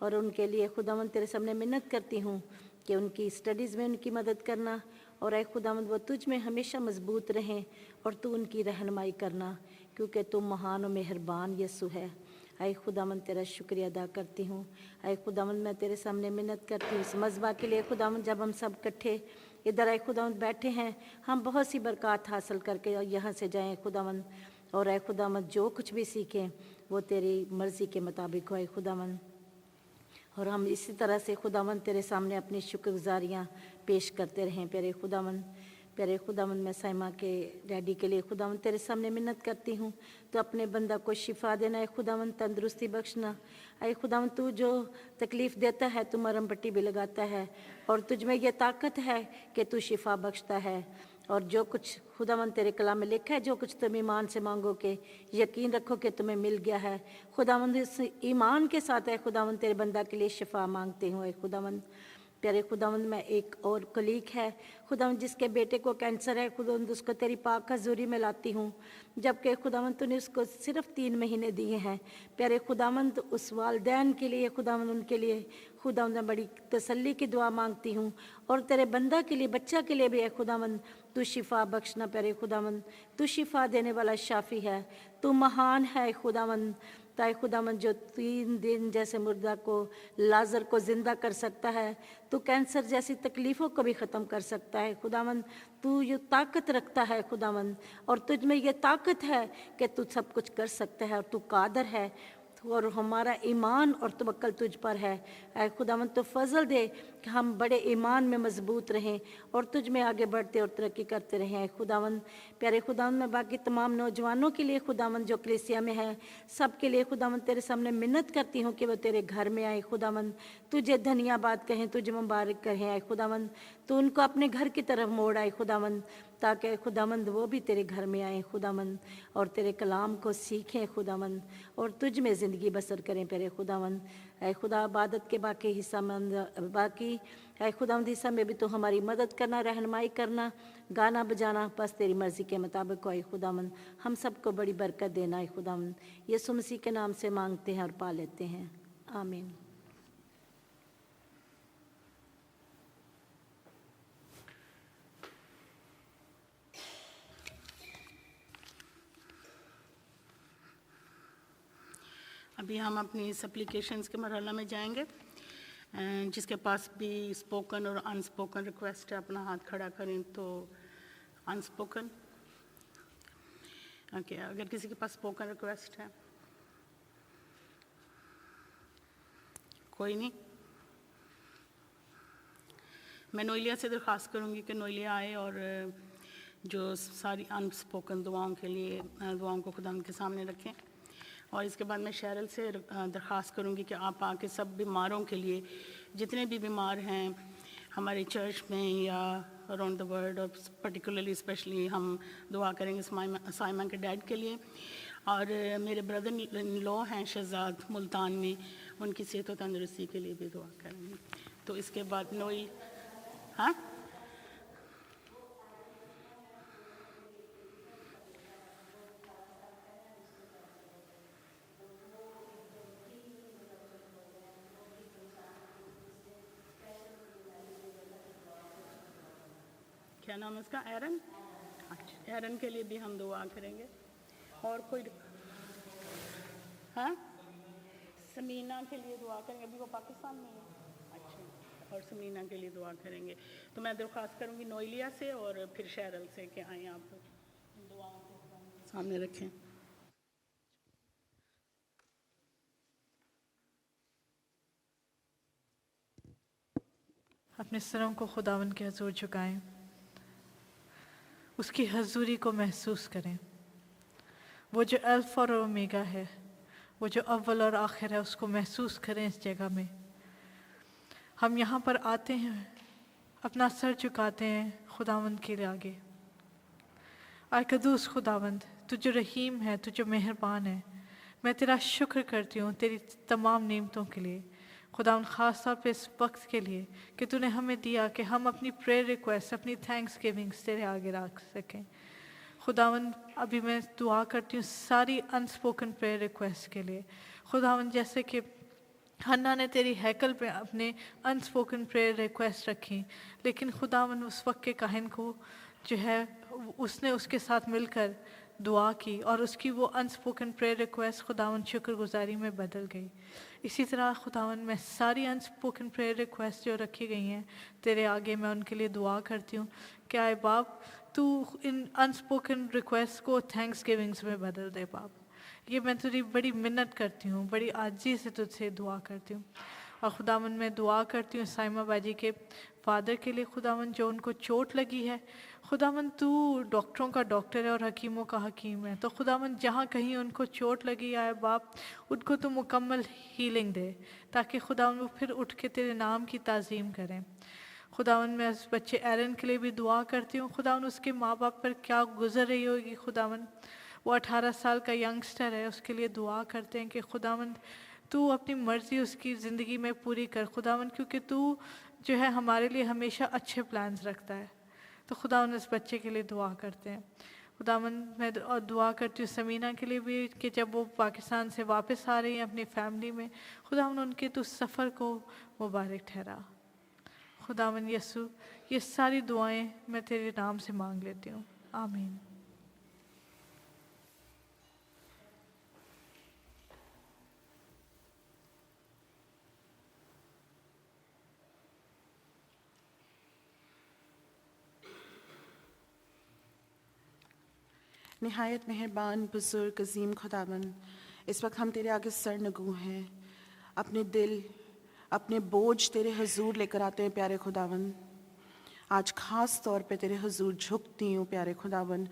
और उनके लिए खुदावन तेरे सामने मिन्नत करती हूँ कि उनकी स्टडीज़ में उनकी मदद करना, और आए खुदावन वो तुझ में हमेशा मजबूत रहें और तू उनकी रहनुमाई करना, क्योंकि तू महान और मेहरबान यीशु है। आए खुदावन तेरा शुक्रिया अदा करती हूँ। आए खुदावन मैं तेरे सामने मिन्नत करती हूँ इस मज़बा के लिए खुदावन, जब हम सब इकट्ठे इधर आए खुदावन बैठे हैं, हम बहुत सी बरकत हासिल करके यहाँ से जाएँ खुदावन, और आए खुदावन जो कुछ भी सीखें वो तेरी मर्ज़ी के मुताबिक हो आए खुदावन, और हम इसी तरह से खुदावन तेरे सामने अपनी शुक्रगुजारियाँ पेश करते रहें। प्यारे खुदावन मैं साइमा के डैडी के लिए खुदावन तेरे सामने मिन्नत करती हूँ, तो अपने बंदा को शिफा देना है खुदावन, तंदुरुस्ती बख्शना। आए खुदावन तू जो तकलीफ़ देता है तू मरहम पट्टी भी लगाता है, और तुझ में ये ताकत है कि तू शिफा बख्शता है, और जो कुछ खुदावन तेरे कलाम में लिखा है जो कुछ तुम ईमान से मांगो के यकीन रखो कि तुम्हें मिल गया है। खुदावन इस ईमान के साथ है खुदावन तेरे बंदा के लिए शिफा मांगते हुए खुदावन। प्यारे खुदावन मैं एक और कलीग है खुदावन जिसके बेटे को कैंसर है खुदावन, उसको तेरी पाक हज़ूरी में लाती हूँ, जबकि खुदावन तूने उसको सिर्फ 3 महीने दिए हैं। प्यारे खुदावन उस वालदैन के लिए खुदावन उनके लिए खुदावन मैं बड़ी तसल्ली की दुआ मांगती हूँ, और तेरे बंदा के लिए बच्चा के लिए भी है खुदावन तू शिफा बख्शना। प्यारे खुदावन तू शिफा देने वाला शाफी है, तू महान है खुदावन। ताए खुदावन जो 3 दिन जैसे मुर्दा को लाजर को ज़िंदा कर सकता है, तो कैंसर जैसी तकलीफ़ों को भी ख़त्म कर सकता है खुदावन। तू ये ताकत रखता है खुदावन, और तुझ में ये ताकत है कि तू सब कुछ कर सकता है, और तू कादर है, और हमारा ईमान और तवक्कल तुझ पर है। ऐ खुदावन तो फजल दे हम बड़े ईमान में मजबूत रहें और तुझ में आगे बढ़ते और तरक्की करते रहें। खुदावंद प्यारे खुदावंद, मैं बाकी तमाम नौजवानों के लिए खुदावंद जो कलीसिया में है सब के लिए खुदावंद तेरे सामने मिन्नत करती हूँ कि वो तेरे घर में आए खुदावंद, तुझे धन्यवाद कहें, तुझे मुबारक कहें आए खुदावंद, तो उनको अपने घर की तरफ मोड़ आए खुदावंद, ताकि खुदावंद वो भी तेरे घर में आए खुदावंद और तेरे कलाम को सीखें खुदावंद और तुझ में ज़िंदगी बसर करें प्यारे खुदावंद। ऐ खुदा इबादत के बाकी हिस्सा बाकी ऐ खुदावंद हिस्सा में भी तो हमारी मदद करना, रहनुमाई करना, गाना बजाना बस तेरी मर्ज़ी के मुताबिक हो खुदावंद। हम सबको बड़ी बरकत देना है खुदावंद। यीशु मसीह के नाम से मांगते हैं और पा लेते हैं, आमीन। अभी हम अपनी सप्लीकेशंस के मरहला में जाएंगे। जिसके पास भी स्पोकन और अनस्पोकन रिक्वेस्ट है अपना हाथ खड़ा करें। तो अनस्पोकन, ओके, अगर किसी के पास स्पोकन रिक्वेस्ट है, कोई नहीं, मैं नोइलिया से दरख्वास्त करूंगी कि नोइलिया आए और जो सारी अनस्पोकन दुआओं के लिए दुआओं को खुदा के सामने रखें। और इसके बाद मैं शैरल से दरख्वास्त करूंगी कि आप आके सब बीमारों के लिए, जितने भी बीमार हैं हमारे चर्च में या अराउंड द वर्ल्ड, और पर्टिकुलरली स्पेशली हम दुआ करेंगे साइमा के डैड के लिए, और मेरे ब्रदर इन लॉ हैं शहजाद मुल्तान में, उनकी सेहत और तंदुरुस्ती के लिए भी दुआ करेंगे। तो इसके बाद नोई, हाँ, क्या नाम है उसका, एरन? अच्छा, एरन के लिए भी हम दुआ करेंगे। और कोई, हाँ, समीना के लिए दुआ करेंगे, अभी वो पाकिस्तान में है। अच्छा, और समीना के लिए दुआ करेंगे। तो मैं दरख्वास्त करूँगी नोइलिया से और फिर शैरल से कि आएँ आप दुआओं को सामने रखें। अपने सरों को खुदावन के हजूर झुकाएं, उसकी हजूरी को महसूस करें। वो जो अल्फ़ा और ओमेगा है, वो जो अव्वल और आखिर है, उसको महसूस करें इस जगह में। हम यहाँ पर आते हैं, अपना सर झुकाते हैं खुदावंद के आगे। आय कदूस खुदावंद, तू जो रहीम है, तू जो मेहरबान है, मैं तेरा शुक्र करती हूँ तेरी तमाम नेमतों के लिए। खुदावंद ख़ास तौर पे इस वक्त के लिए कि तूने हमें दिया कि हम अपनी प्रेयर रिक्वेस्ट, अपनी थैंक्स गिविंग्स तेरे आगे रख सकें। खुदावंद अभी मैं दुआ करती हूँ सारी अनस्पोकन प्रेयर रिक्वेस्ट के लिए। खुदावंद जैसे कि हन्ना ने तेरी हैकल पे अपने अनस्पोकन प्रेयर रिक्वेस्ट रखी, लेकिन खुदावंद उस वक्त के काहिन को जो है उसने उसके साथ मिलकर दुआ की और उसकी वो अनस्पोकन प्रेयर रिक्वेस्ट खुदावंद शुक्रगुजारी में बदल गई। इसी तरह खुदावंद मैं सारी अनस्पोकन प्रेयर रिक्वेस्ट जो रखी गई हैं तेरे आगे, मैं उनके लिए दुआ करती हूँ कि आए बाप तू इन अनस्पोकन रिक्वेस्ट को थैंक्स गिविंग्स में बदल दे बाप। ये मैं तुझे बड़ी मिन्नत करती हूँ, बड़ी आजी से तुझसे दुआ करती हूँ। और खुदावंद मैं दुआ करती हूँ साइमा बाजी के फादर के लिए खुदावंद, जो उनको चोट लगी है। खुदावंद तू डॉक्टरों का डॉक्टर है और हकीमों का हकीम है, तो खुदावंद जहाँ कहीं उनको चोट लगी है बाप, उनको तो मुकम्मल हीलिंग दे, ताकि खुदावंद वो फिर उठ के तेरे नाम की ताज़ीम करें। खुदावंद मैं उस बच्चे एरन के लिए भी दुआ करती हूँ। खुदावंद उसके माँ बाप पर क्या गुजर रही होगी खुदावंद, वो 18 साल का यंगस्टर है, उसके लिए दुआ करते हैं कि खुदावंद तू अपनी मर्ज़ी उसकी ज़िंदगी में पूरी कर खुदावंद, क्योंकि तू जो है हमारे लिए हमेशा अच्छे प्लान्स रखता है। तो खुदावंद इस बच्चे के लिए दुआ करते हैं। खुदावंद मैं और दुआ करती हूँ समीना के लिए भी कि जब वो पाकिस्तान से वापस आ रही हैं अपनी फैमिली में, खुदावंद उनके तो सफ़र को मुबारक ठहरा। खुदावंद यसु ये सारी दुआएं मैं तेरे नाम से मांग लेती हूँ, आमीन। निहायत मेहरबान बुजुर्ग अजीम खुदावन, इस वक्त हम तेरे आगे सर नगू हैं, अपने दिल अपने बोझ तेरे हुजूर लेकर आते हैं प्यारे खुदावन। आज ख़ास तौर पे तेरे हुजूर झुकती हूँ प्यारे खुदावन,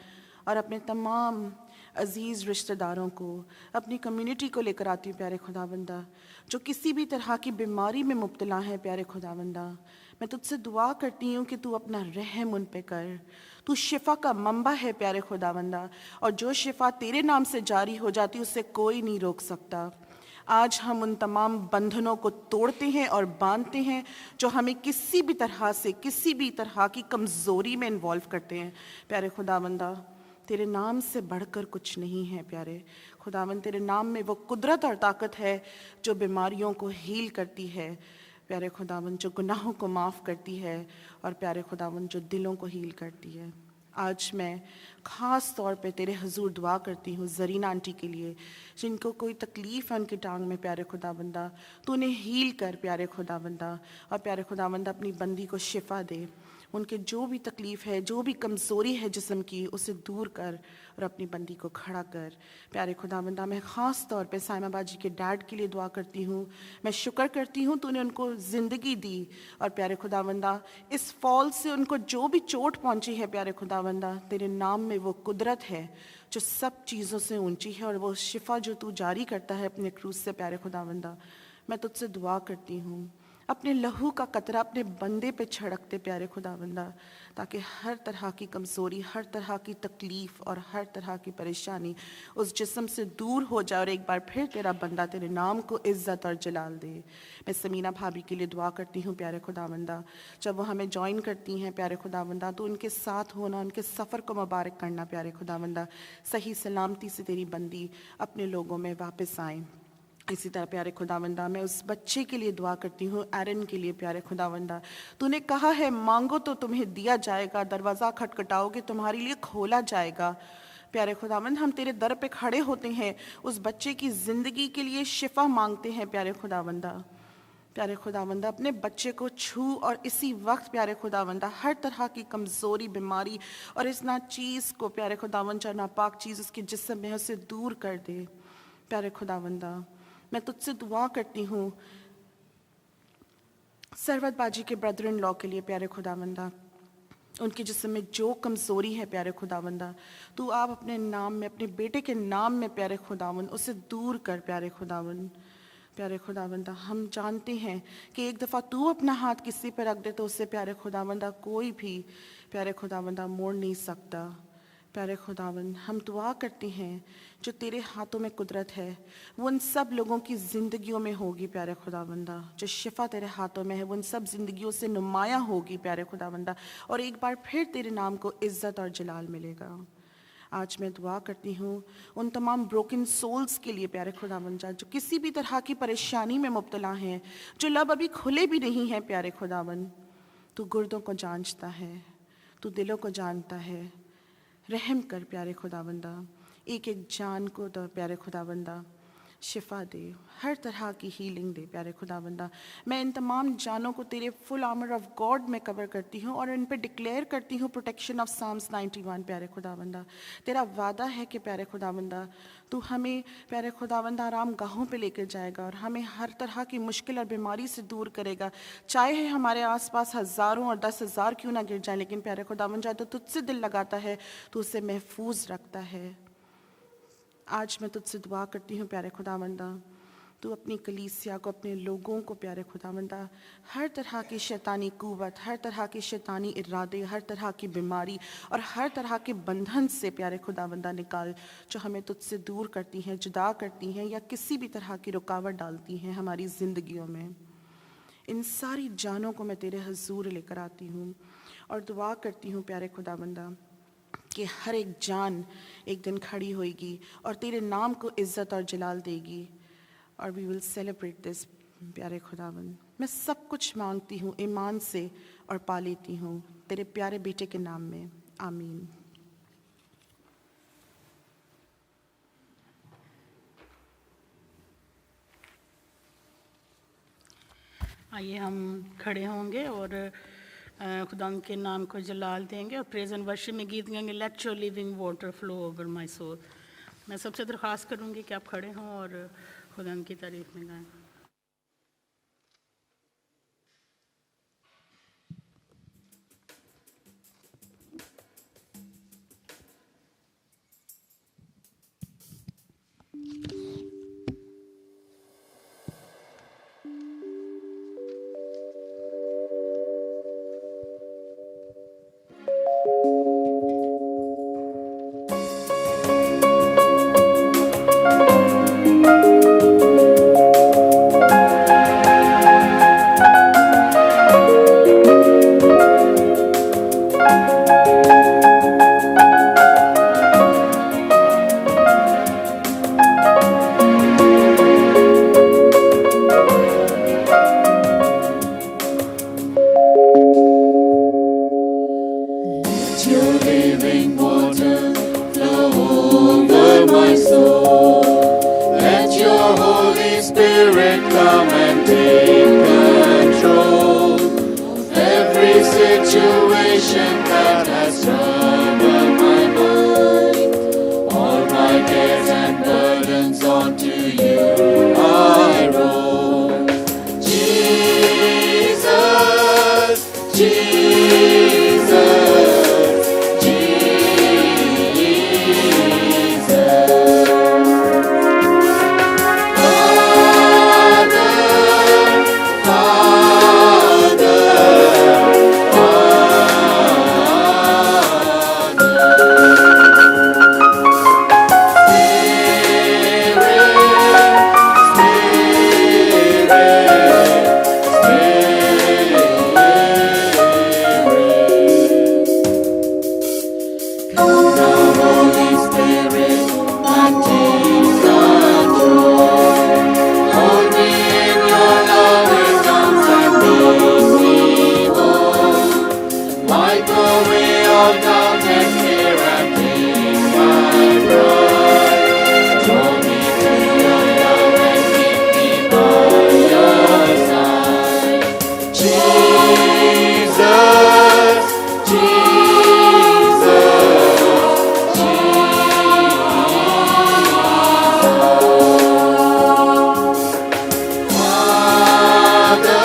और अपने तमाम अज़ीज़ रिश्तेदारों को, अपनी कम्युनिटी को लेकर आती हूँ प्यारे खुदावंदा, जो किसी भी तरह की बीमारी में मुब्तला है प्यारे खुदावंदा। मैं तुझसे दुआ करती हूँ कि तू अपना रहम उन पे कर। तू शिफा का मंबा है प्यारे खुदावंदा, और जो शिफा तेरे नाम से जारी हो जाती उससे कोई नहीं रोक सकता। आज हम उन तमाम बंधनों को तोड़ते हैं और बांधते हैं जो हमें किसी भी तरह से, किसी भी तरह की कमज़ोरी में इन्वॉल्व करते हैं प्यारे खुदावंदा। तेरे नाम से बढ़कर कुछ नहीं है प्यारे खुदावन। तेरे नाम में वो कुदरत और ताकत है जो बीमारियों को हील करती है प्यारे खुदावन, जो गुनाहों को माफ़ करती है, और प्यारे खुदावन जो दिलों को हील करती है। आज मैं ख़ास तौर पे तेरे हुजूर दुआ करती हूँ ज़रीना आंटी के लिए, जिनको कोई तकलीफ़ है उनकी टांग में प्यारे खुदाबंदा। तू उन्हें हील कर प्यारे खुदाबंदा, और प्यारे खुदाबंदा अपनी बंदी को शिफा दे। उनके जो भी तकलीफ़ है, जो भी कमज़ोरी है जिस्म की, उसे दूर कर और अपनी बंदी को खड़ा कर प्यारे खुदाबंदा। मैं ख़ास तौर पे साइमा बाजी के डैड के लिए दुआ करती हूँ। मैं शुक्र करती हूँ तूने उनको ज़िंदगी दी, और प्यारे खुदाबंदा इस फॉल से उनको जो भी चोट पहुँची है प्यारे खुदाबंदा, तेरे नाम में वो कुदरत है जो सब चीज़ों से ऊंची है, और वो शिफा जो तू जारी करता है अपने क्रूस से प्यारे खुदावंदा। मैं तुझसे दुआ करती हूँ अपने लहू का कतरा अपने बंदे पे छिड़कते प्यारे खुदावंदा, ताकि हर तरह की कमज़ोरी, हर तरह की तकलीफ़ और हर तरह की परेशानी उस जिस्म से दूर हो जाए, और एक बार फिर तेरा बंदा तेरे नाम को इज़्ज़त और जलाल दे। मैं समीना भाभी के लिए दुआ करती हूँ प्यारे खुदावंदा, जब वो हमें जॉइन करती हैं प्यारे खुदावंदा, तो उनके साथ होना, उनके सफ़र को मुबारक करना प्यारे खुदावंदा। सही सलामती से तेरी बंदी अपने लोगों में वापस आएँ। इसी तरह प्यारे खुदावंदा मैं उस बच्चे के लिए दुआ करती हूँ, एरन के लिए प्यारे खुदावंदा। तूने कहा है मांगो तो तुम्हें दिया जाएगा, दरवाज़ा खटखटाओगे तुम्हारे लिए खोला जाएगा। प्यारे खुदावंद हम तेरे दर पे खड़े होते हैं, उस बच्चे की ज़िंदगी के लिए शिफा मांगते हैं प्यारे खुदावंदा। प्यारे खुदावंदा अपने बच्चे को छू, और इसी वक्त प्यारे खुदावंदा हर तरह की कमज़ोरी, बीमारी और इस नाचीज़ को प्यारे खुदावंद, जो नापाक चीज़ उसके जिस्म में है, उसे दूर कर दे प्यारे खुदावंदा। मैं तुझसे दुआ करती हूँ सरवत बाजी के ब्रदर इन लॉ के लिए प्यारे खुदावंदा। उनके जिस्म में जो कमज़ोरी है प्यारे खुदावंदा, तू आप अपने नाम में, अपने बेटे के नाम में प्यारे खुदावंद उसे दूर कर प्यारे खुदावंद। प्यारे खुदावंदा हम जानते हैं कि एक दफ़ा तू अपना हाथ किसी पर रख दे तो उससे प्यारे खुदावंदा कोई भी प्यारे खुदावंदा मोड़ नहीं सकता। प्यारे खुदावंद हम दुआ करते हैं जो तेरे हाथों में कुदरत है वो उन सब लोगों की ज़िंदगियों में होगी प्यारे खुदावंदा। जो शिफा तेरे हाथों में है वो उन सब ज़िंदगियों से नुमायाँ होगी प्यारे खुदावंदा, और एक बार फिर तेरे नाम को इज़्ज़त और जलाल मिलेगा। आज मैं दुआ करती हूँ उन तमाम ब्रोकन सोल्स के लिए प्यारे खुदावंदा, जो किसी भी तरह की परेशानी में मुब्तला हैं, जो लब अभी खुले भी नहीं हैं प्यारे खुदावंद। तू गुर्दों को जांचता है, तू दिलों को जानता है। रहम कर प्यारे खुदावंदा, एक एक जान को तो प्यारे खुदावंदा शिफा दे, हर तरह की हीलिंग दे प्यारे खुदावंदा। मैं इन तमाम जानों को तेरे फुल आर्मर ऑफ गॉड में कवर करती हूँ और इन पे डिक्लेयर करती हूँ प्रोटेक्शन ऑफ साम्स 91 प्यारे खुदावंदा। तेरा वादा है कि प्यारे खुदावंदा तू हमें प्यारे खुदावंदा आराम गाहों पे लेकर जाएगा और हमें हर तरह की मुश्किल और बीमारी से दूर करेगा। चाहे हमारे आसपास हज़ारों और 10,000 क्यों ना गिर जाए, लेकिन प्यारे खुदावंदा तो तुझसे दिल लगाता है, तू उसे महफूज रखता है। आज मैं तुझसे दुआ करती हूँ प्यारे खुदावंदा, तू अपनी कलीसिया को, अपने लोगों को प्यारे खुदावंदा हर तरह की शैतानी कुव्वत, हर तरह के शैतानी इरादे, हर तरह की बीमारी और हर तरह के बंधन से प्यारे खुदावंदा निकाल, जो हमें तुझसे दूर करती हैं, जुदा करती हैं या किसी भी तरह की रुकावट डालती हैं हमारी ज़िंदगियों में। इन सारी जानों को मैं तेरे हुजूर लेकर आती हूँ और दुआ करती हूँ प्यारे खुदावंदा कि हर एक जान एक दिन खड़ी होएगी और तेरे नाम को इज़्ज़त और जलाल देगी, और वी विल सेलिब्रेट दिस प्यारे खुदावंद। मैं सब कुछ मांगती हूँ ईमान से और पा लेती हूँ तेरे प्यारे बेटे के नाम में, आमीन। आइए हम खड़े होंगे और खुदा के नाम को जलाल देंगे और प्रेज़ एंड वर्शिप में गीत गाएंगे, let your living water flow over my soul. मैं सबसे दरख्वास्त करूंगी कि आप खड़े हों और खुदा की तारीफ में गाएं। living water flow over my soul. Let your Holy Spirit come and take control of every situation that has troubled my mind. All my cares and burdens onto you I roll. Jesus, Jesus, Jesus. Father,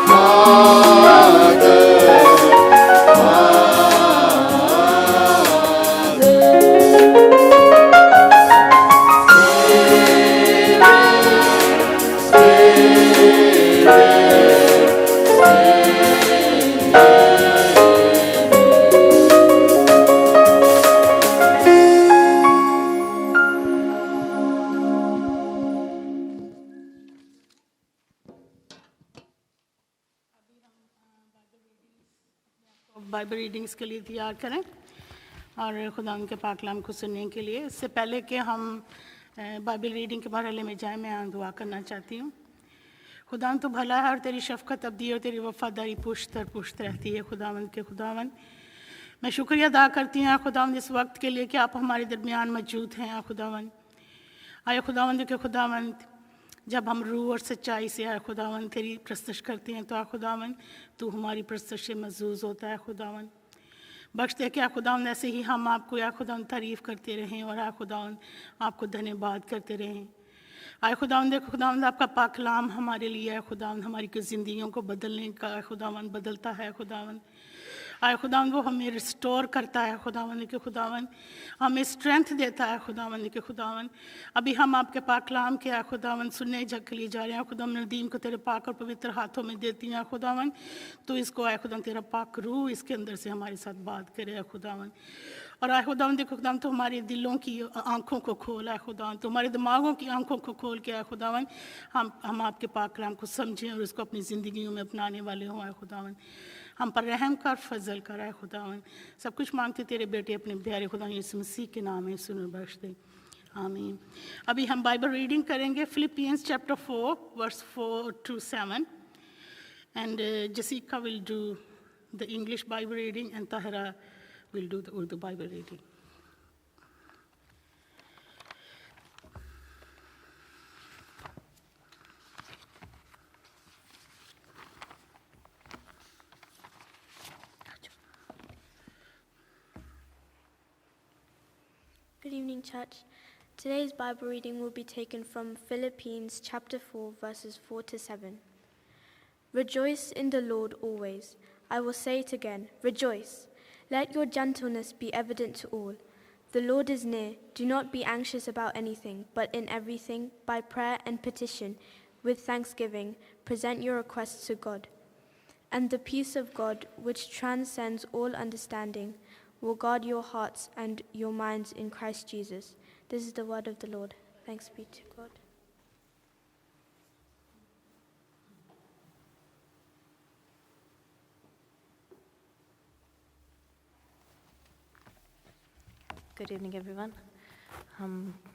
Father, Bible readings के लिए तैयार करें और खुदा के पाक कलाम को सुनने के लिए। इससे पहले कि हम बाइबल रीडिंग के मरहले में जाएं, मैं दुआ करना चाहती हूँ। खुदावंद तो भला है और तेरी शफ़क़त अब्दी और तेरी वफ़ादारी पुश्त दर पुश्त रहती है। खुदावंद के खुदावंद, मैं शुक्रिया अदा करती हूँ खुदावंद इस वक्त के लिए कि आप हमारे दरमियान मौजूद हैं। खुदावंद आया खुदावंद के खुदावंद, जब हम रूह और सच्चाई से आए खुदावंद तेरी प्रस्तश करते हैं तो खुदावंद तू हमारी प्रस्तश से मज़ूज़ होता है। खुदावंद बख्श दे क्या खुदावंद ऐसे ही हम आपको या खुदावंद तारीफ़ करते रहें और खुदावंद आपको धन्यवाद करते रहें। आए खुदावंद, देखो खुदावंद, आपका पाक कलाम हमारे लिए है खुदावंद, हमारी कुछ ज़िंदगियों को बदलने का खुदावंद बदलता है खुदावंद। आए खुदावंद, वो हमें रिस्टोर करता है खुदावंद के खुदावंद, हमें स्ट्रेंथ देता है खुदावंद के खुदावंद। अभी हम आपके पाक कलाम के आए खुदावंद सुनने के लिए जा रहे हैं खुदावंद। नदीम को तेरे पाक और पवित्र हाथों में देती हैं खुदावंद। तो इसको आए खुदावंद, तेरा पाक रूह इसके अंदर से हमारे साथ बात करे खुदावंद। और आए खुदावंद, देखो खुदावंद, तो हमारे दिलों की आंखों को खोल है खुदावंद, तो हमारे दिमागों की आंखों को खोल के आए खुदावंद, हम आपके पाक कलाम को समझें और उसको अपनी ज़िंदगियों में अपनाने वाले हों आए खुदावंद। हम पर रहम कर, फजल कर आए खुदावंद। सब कुछ मांगते तेरे बेटे अपने प्यारे खुदा यीशु मसीह के नाम में सुन बख्श दे, आमीन। अभी हम बाइबल रीडिंग करेंगे Philippians chapter 4 verse 4 to 7, and Jessica will do the English Bible reading and Tahira will do the Urdu Bible reading. Good evening, church. Today's Bible reading will be taken from Philippians chapter 4, verses 4 to 7. Rejoice in the Lord always. I will say it again, rejoice. Let your gentleness be evident to all. The Lord is near. Do not be anxious about anything, but in everything, by prayer and petition, with thanksgiving, present your requests to God. And the peace of God, which transcends all understanding, will guard your hearts and your minds in Christ Jesus. This is the word of the Lord. Thanks be to God. Good evening everyone. हम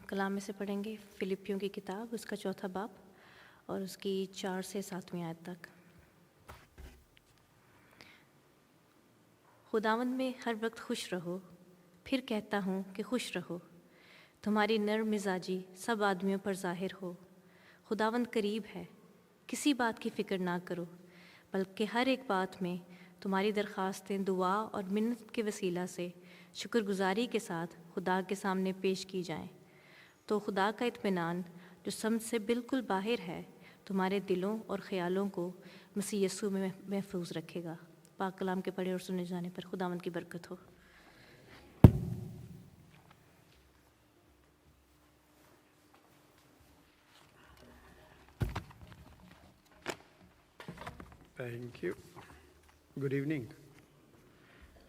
कलाम में से पढ़ेंगे फिलिपियों की किताब, उसका 4था बाब और उसकी 4 से 7वीं आयत तक। खुदावंद में हर वक्त खुश रहो। फिर कहता हूँ कि खुश रहो। तुम्हारी नर्म मिजाजी सब आदमियों पर ज़ाहिर हो। खुदावंद करीब है। किसी बात की फ़िक्र ना करो, बल्कि हर एक बात में तुम्हारी दरख्वास्तें दुआ और मिन्नत के वसीला से शुक्रगुजारी के साथ खुदा के सामने पेश की जाएं। तो खुदा का इत्मीनान जो समझ से बिल्कुल बाहर है, तुम्हारे दिलों और ख़यालों को मसीह यीशु में महफूज रखेगा। पाक कलाम के पढ़े और सुने जाने पर खुदावंद की बरकत हो। Thank you. Good evening.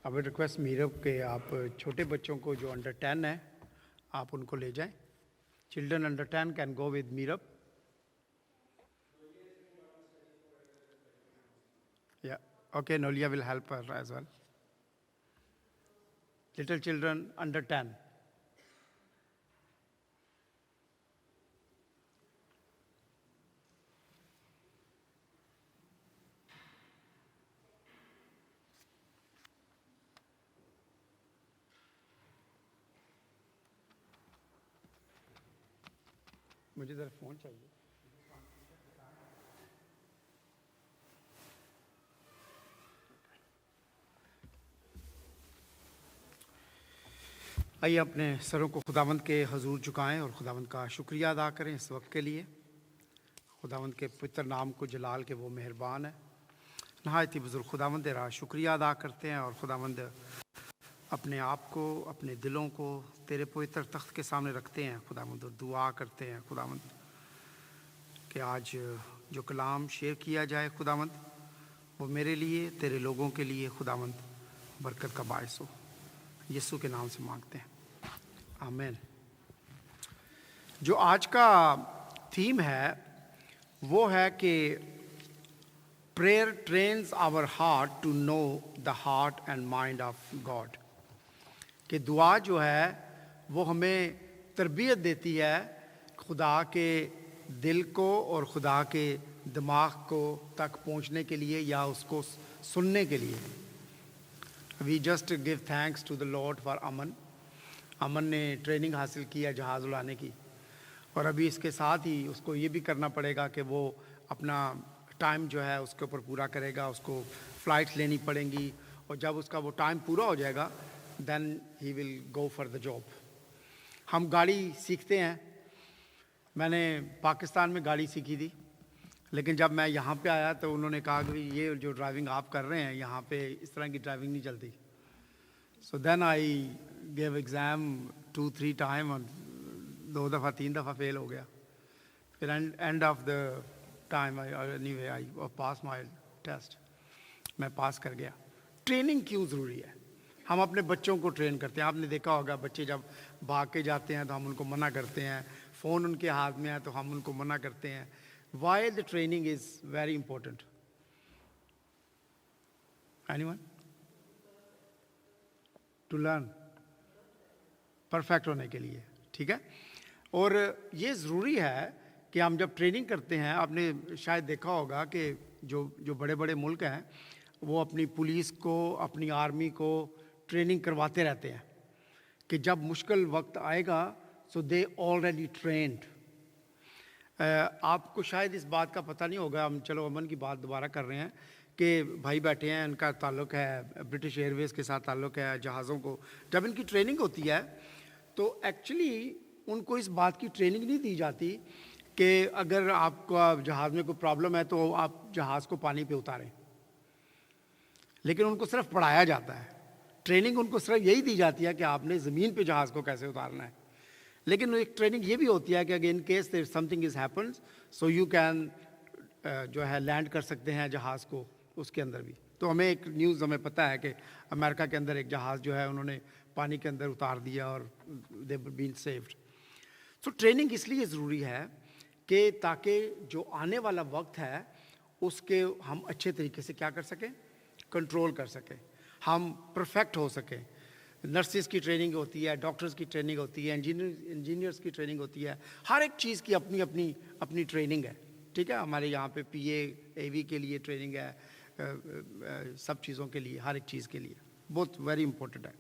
I will request Meerab के आप छोटे बच्चों को जो अंडर 10 है आप उनको ले जाएं। Children under 10 can go with Meerab. या okay, Noelia will help her as well. Little children under 10। मुझे ज़रा फ़ोन चाहिए। आइए अपने सरों को खुदावंद के हजूर झुकाएं और खुदावंद का शुक्रिया अदा करें इस वक्त के लिए। खुदावंद के पवित्र नाम को जलाल के वो मेहरबान है। नहायत ही बुजुर्ग खुदावंद तेरा शुक्रिया अदा करते हैं और खुदावंद अपने आप को, अपने दिलों को तेरे पवित्र तख्त के सामने रखते हैं खुदावंद, और दुआ करते हैं खुदावंद कि आज जो कलाम शेयर किया जाए खुदावंद, वो मेरे लिए, तेरे लोगों के लिए खुदावंद बरकत का बायस हो। यीशु के नाम से मांगते हैं, आमीन। जो आज का थीम है वो है कि prayer trains our heart to know the heart and mind of God. कि दुआ जो है वो हमें तरबियत देती है खुदा के दिल को और खुदा के दिमाग को तक पहुंचने के लिए या उसको सुनने के लिए। We just give thanks to the Lord for Aman. Aman ने ट्रेनिंग हासिल की है जहाज़ उड़ाने की, और अभी इसके साथ ही उसको ये भी करना पड़ेगा कि वो अपना टाइम जो है उसके ऊपर पूरा करेगा। उसको फ़्लाइट्स लेनी पड़ेंगी, और जब उसका वो टाइम पूरा हो जाएगा then he will go for the job. हम गाड़ी सीखते हैं। मैंने पाकिस्तान में गाड़ी सीखी थी, लेकिन जब मैं यहाँ पे आया तो उन्होंने कहा कि ये जो ड्राइविंग आप कर रहे हैं यहाँ पे इस तरह की ड्राइविंग नहीं चलती। So then I gave exam 2-3 time और 2 दफ़ा 3 दफ़ा फेल हो गया। फिर end of the time anyway I pass my test, मैं पास कर गया। ट्रेनिंग क्यों ज़रूरी है? हम अपने बच्चों को ट्रेन करते हैं। आपने देखा होगा बच्चे जब भाग के जाते हैं तो हम उनको मना करते हैं, फ़ोन उनके हाथ में है तो हम उनको मना करते हैं। Why the training is very important? Anyone? To learn. Perfect होने के लिए, ठीक है। और ये ज़रूरी है कि हम जब ट्रेनिंग करते हैं, आपने शायद देखा होगा कि जो बड़े बड़े मुल्क हैं वो अपनी पुलिस को, अपनी आर्मी को ट्रेनिंग करवाते रहते हैं कि जब मुश्किल वक्त आएगा सो दे ऑलरेडी ट्रेंड। आपको शायद इस बात का पता नहीं होगा, हम चलो अमन की बात दोबारा कर रहे हैं कि भाई बैठे हैं, इनका ताल्लुक़ है ब्रिटिश एयरवेज़ के साथ, ताल्लुक़ है जहाज़ों को। जब इनकी ट्रेनिंग होती है तो एक्चुअली उनको इस बात की ट्रेनिंग नहीं दी जाती कि अगर आपका जहाज़ में कोई प्रॉब्लम है तो आप जहाज़ को पानी पे उतारें, लेकिन उनको सिर्फ पढ़ाया जाता है। ट्रेनिंग उनको सिर्फ यही दी जाती है कि आपने ज़मीन पे जहाज़ को कैसे उतारना है। लेकिन एक ट्रेनिंग ये भी होती है कि अगर in case there something is happens so you can जो है लैंड कर सकते हैं जहाज़ को उसके अंदर भी। तो हमें एक न्यूज़ हमें पता है कि अमेरिका के अंदर एक जहाज़ जो है उन्होंने पानी के अंदर उतार दिया और they been saved. So training इसलिए ज़रूरी है कि ताकि जो आने वाला वक्त है उसके हम अच्छे तरीके से क्या कर सकें, कंट्रोल कर सकें, हम परफेक्ट हो सकें। नर्सिस की ट्रेनिंग होती है, डॉक्टर्स की ट्रेनिंग होती है, इंजीनियर्स की ट्रेनिंग होती है, हर एक चीज़ की अपनी अपनी अपनी ट्रेनिंग है, ठीक है। हमारे यहाँ पे PA AV के लिए ट्रेनिंग है, सब चीज़ों के लिए, हर एक चीज़ के लिए बहुत वेरी इंपॉर्टेंट है।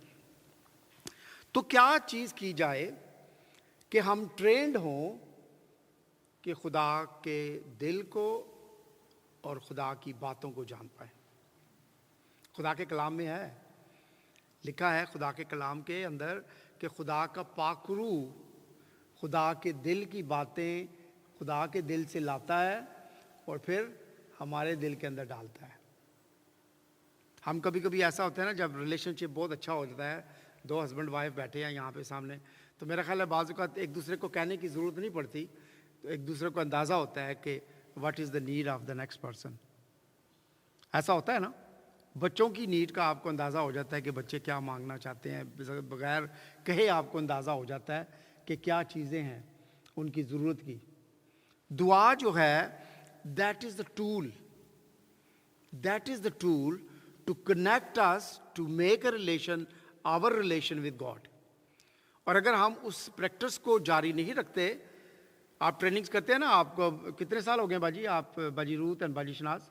तो क्या चीज़ की जाए कि हम ट्रेंड हों कि खुदा के दिल को और खुदा की बातों को जान पाए। खुदा के कलाम में है, लिखा है खुदा के कलाम के अंदर कि खुदा का पाकरू खुदा के दिल की बातें खुदा के दिल से लाता है और फिर हमारे दिल के अंदर डालता है। हम कभी कभी ऐसा होता है ना, जब रिलेशनशिप बहुत अच्छा हो जाता है, 2 हस्बैंड वाइफ बैठे हैं यहाँ पे सामने, तो मेरा ख्याल है बाज़ औक़ात एक दूसरे को कहने की ज़रूरत नहीं पड़ती, तो एक दूसरे को अंदाज़ा होता है कि what is the need of the next person. ऐसा होता है ना, बच्चों की नीड का आपको अंदाज़ा हो जाता है कि बच्चे क्या मांगना चाहते हैं, बगैर कहे आपको अंदाज़ा हो जाता है कि क्या चीज़ें हैं उनकी ज़रूरत की। दुआ जो है that is the tool, that is the tool to connect us, to make a relation, our relation with God. और अगर हम उस प्रैक्टिस को जारी नहीं रखते, आप ट्रेनिंग्स करते हैं ना, आपको कितने साल हो गए बाजी, आप बाजी रूथ एंड बाजी शनाज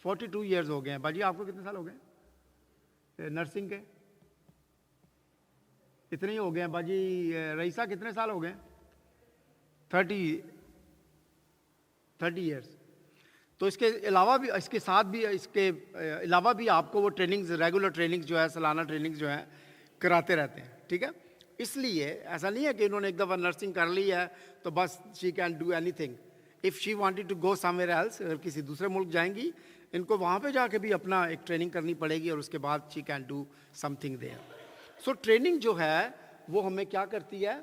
42 ईयर्स हो गए हैं। बाजी आपको कितने साल हो गए नर्सिंग के? इतने ही हो गए हैं। बाजी रईसा कितने साल हो गए? 30 ईयर्स। तो इसके अलावा भी, इसके साथ भी, इसके अलावा भी आपको वो ट्रेनिंग्स, रेगुलर ट्रेनिंग्स जो है, सालाना ट्रेनिंग्स जो है कराते रहते हैं, ठीक है। इसलिए ऐसा नहीं है कि इन्होंने एक दफ़ा नर्सिंग कर ली है तो बस she can do anything. If she wanted to go somewhere else, अगर किसी दूसरे मुल्क जाएंगी, इनको वहाँ पे जाके भी अपना एक ट्रेनिंग करनी पड़ेगी और उसके बाद she can do something there. So training जो है वो हमें क्या करती है,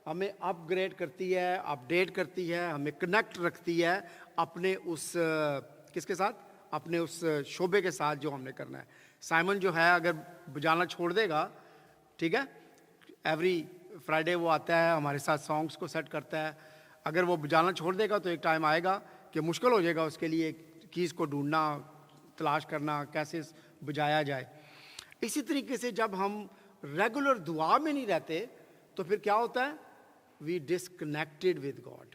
हमें अपग्रेड करती है, अपडेट करती है, हमें कनेक्ट रखती है अपने उस किसके साथ, अपने उस शोबे के साथ जो हमने करना है। साइमन जो है अगर बजाना छोड़ देगा, ठीक है, एवरी फ्राइडे वो आता है हमारे साथ, सॉन्ग्स को सेट करता है, अगर वो बजाना छोड़ देगा तो एक टाइम आएगा कि मुश्किल हो जाएगा उसके लिए कीज़ को ढूंढना, तलाश करना, कैसे बजाया जाए। इसी तरीके से जब हम रेगुलर दुआ में नहीं रहते तो फिर क्या होता है, we disconnected with God.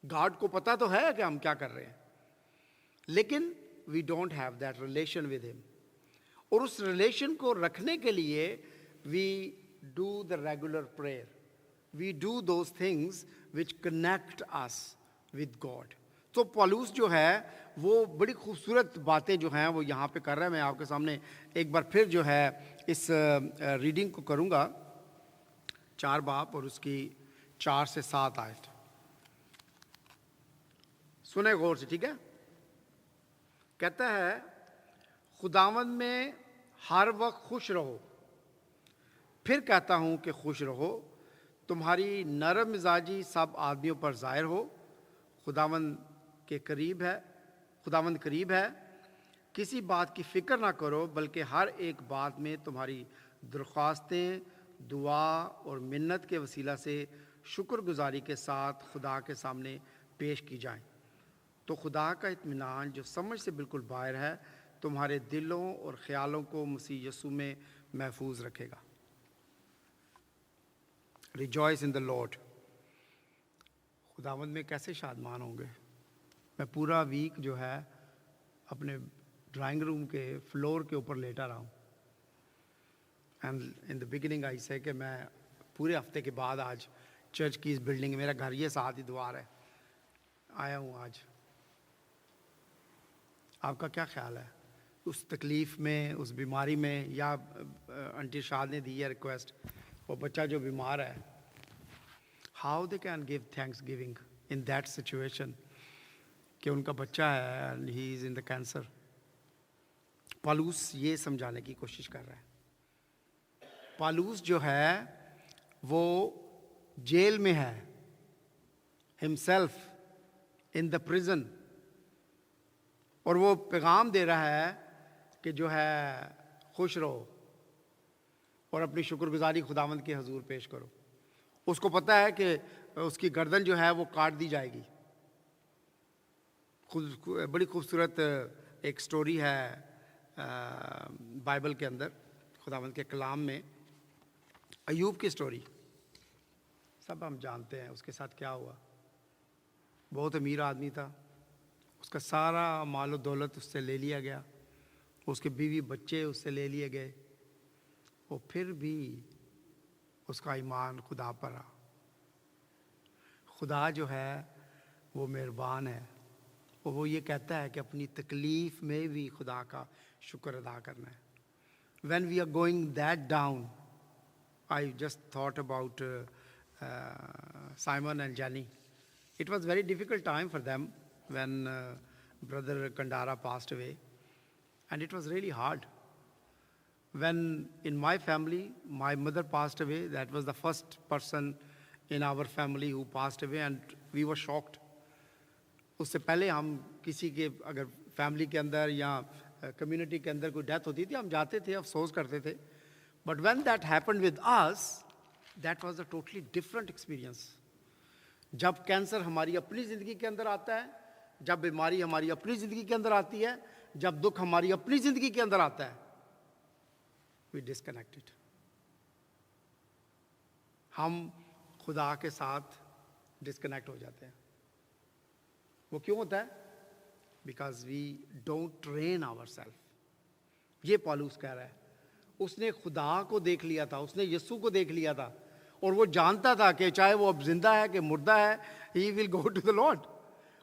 God को पता तो है कि हम क्या कर रहे हैं, लेकिन we don't have that relation with him. और उस रिलेशन को रखने के लिए we do the regular prayer, we do those things which connect us with God. तो पौलुस जो है वो बड़ी खूबसूरत बातें जो हैं वो यहाँ पे कर रहे हैं। मैं आपके सामने एक बार फिर जो है इस रीडिंग को करूँगा, 4 बाब और उसकी 4 से 7 आयत। सुने गौर से, ठीक है। कहता है खुदावंद में हर वक्त खुश रहो, फिर कहता हूँ कि खुश रहो, तुम्हारी नरम मिजाजी सब आदमियों पर ज़ाहिर हो। खुदावंद करीब है, किसी बात की फ़िक्र ना करो, बल्कि हर एक बात में तुम्हारी दरख्वास्तें दुआ और मिन्नत के वसीला से शुक्रगुजारी के साथ खुदा के सामने पेश की जाएं, तो खुदा का इत्मीनान जो समझ से बिल्कुल बाहर है तुम्हारे दिलों और ख़्यालों को मसीह यीशु में महफूज रखेगा। Rejoice in the Lord. खुदावंद में कैसे शादमान होंगे। मैं पूरा वीक जो है अपने ड्राइंग रूम के फ्लोर के ऊपर लेटा रहा हूँ। And in the beginning I से कि मैं पूरे हफ्ते के बाद आज चर्च की इस बिल्डिंग, मेरा घर ये साथ ही द्वार है, आया हूँ आज। आपका क्या ख्याल है उस तकलीफ़ में, उस बीमारी में, या आंटी शाद ने दी है रिक्वेस्ट, वो बच्चा जो बीमार है, how they can give thanks giving in that situation कि उनका बच्चा है and he is in the cancer. Paulus ये समझाने की कोशिश कर रहा है। पालूस जो है वो जेल में है, हिमसेल्फ इन द प्रिजन, और वो पैगाम दे रहा है कि जो है खुश रहो और अपनी शुक्रगुजारी खुदावंद के हजूर पेश करो। उसको पता है कि उसकी गर्दन जो है वो काट दी जाएगी। बड़ी खूबसूरत एक स्टोरी है बाइबल के अंदर, खुदावंद के कलाम में, अयूब की स्टोरी सब हम जानते हैं। उसके साथ क्या हुआ। बहुत अमीर आदमी था, उसका सारा माल दौलत उससे ले लिया गया, उसके बीवी बच्चे उससे ले लिए गए, और फिर भी उसका ईमान खुदा पर रहा। खुदा जो है वो मेहरबान है, और वो ये कहता है कि अपनी तकलीफ़ में भी खुदा का शुक्र अदा करना है। When we are going that down, I just thought about Simon and Jenny. It was very difficult time for them when brother Kandara passed away, and it was really hard. When in my family, my mother passed away, that was the first person in our family who passed away, and we were shocked. उससे पहले हम किसी के अगर फैमिली के अंदर या कम्युनिटी के अंदर कोई डेथ होती थी, हम जाते थे, अफसोस करते थे। But when that happened with us, that was a totally different experience. जब कैंसर हमारी अपनी ज़िंदगी के अंदर आता है, जब बीमारी हमारी अपनी ज़िंदगी के अंदर आती है, जब दुख हमारी अपनी ज़िंदगी के अंदर आता है, वी डिस्कनेक्टेड। हम खुदा के साथ डिस्कनेक्ट हो जाते हैं। वो क्यों होता है? Because we don't train our self. ये पौलुस कह रहा है। उसने खुदा को देख लिया था, उसने यीशु को देख लिया था, और वो जानता था कि चाहे वो अब जिंदा है कि मुर्दा है, he will go to the Lord.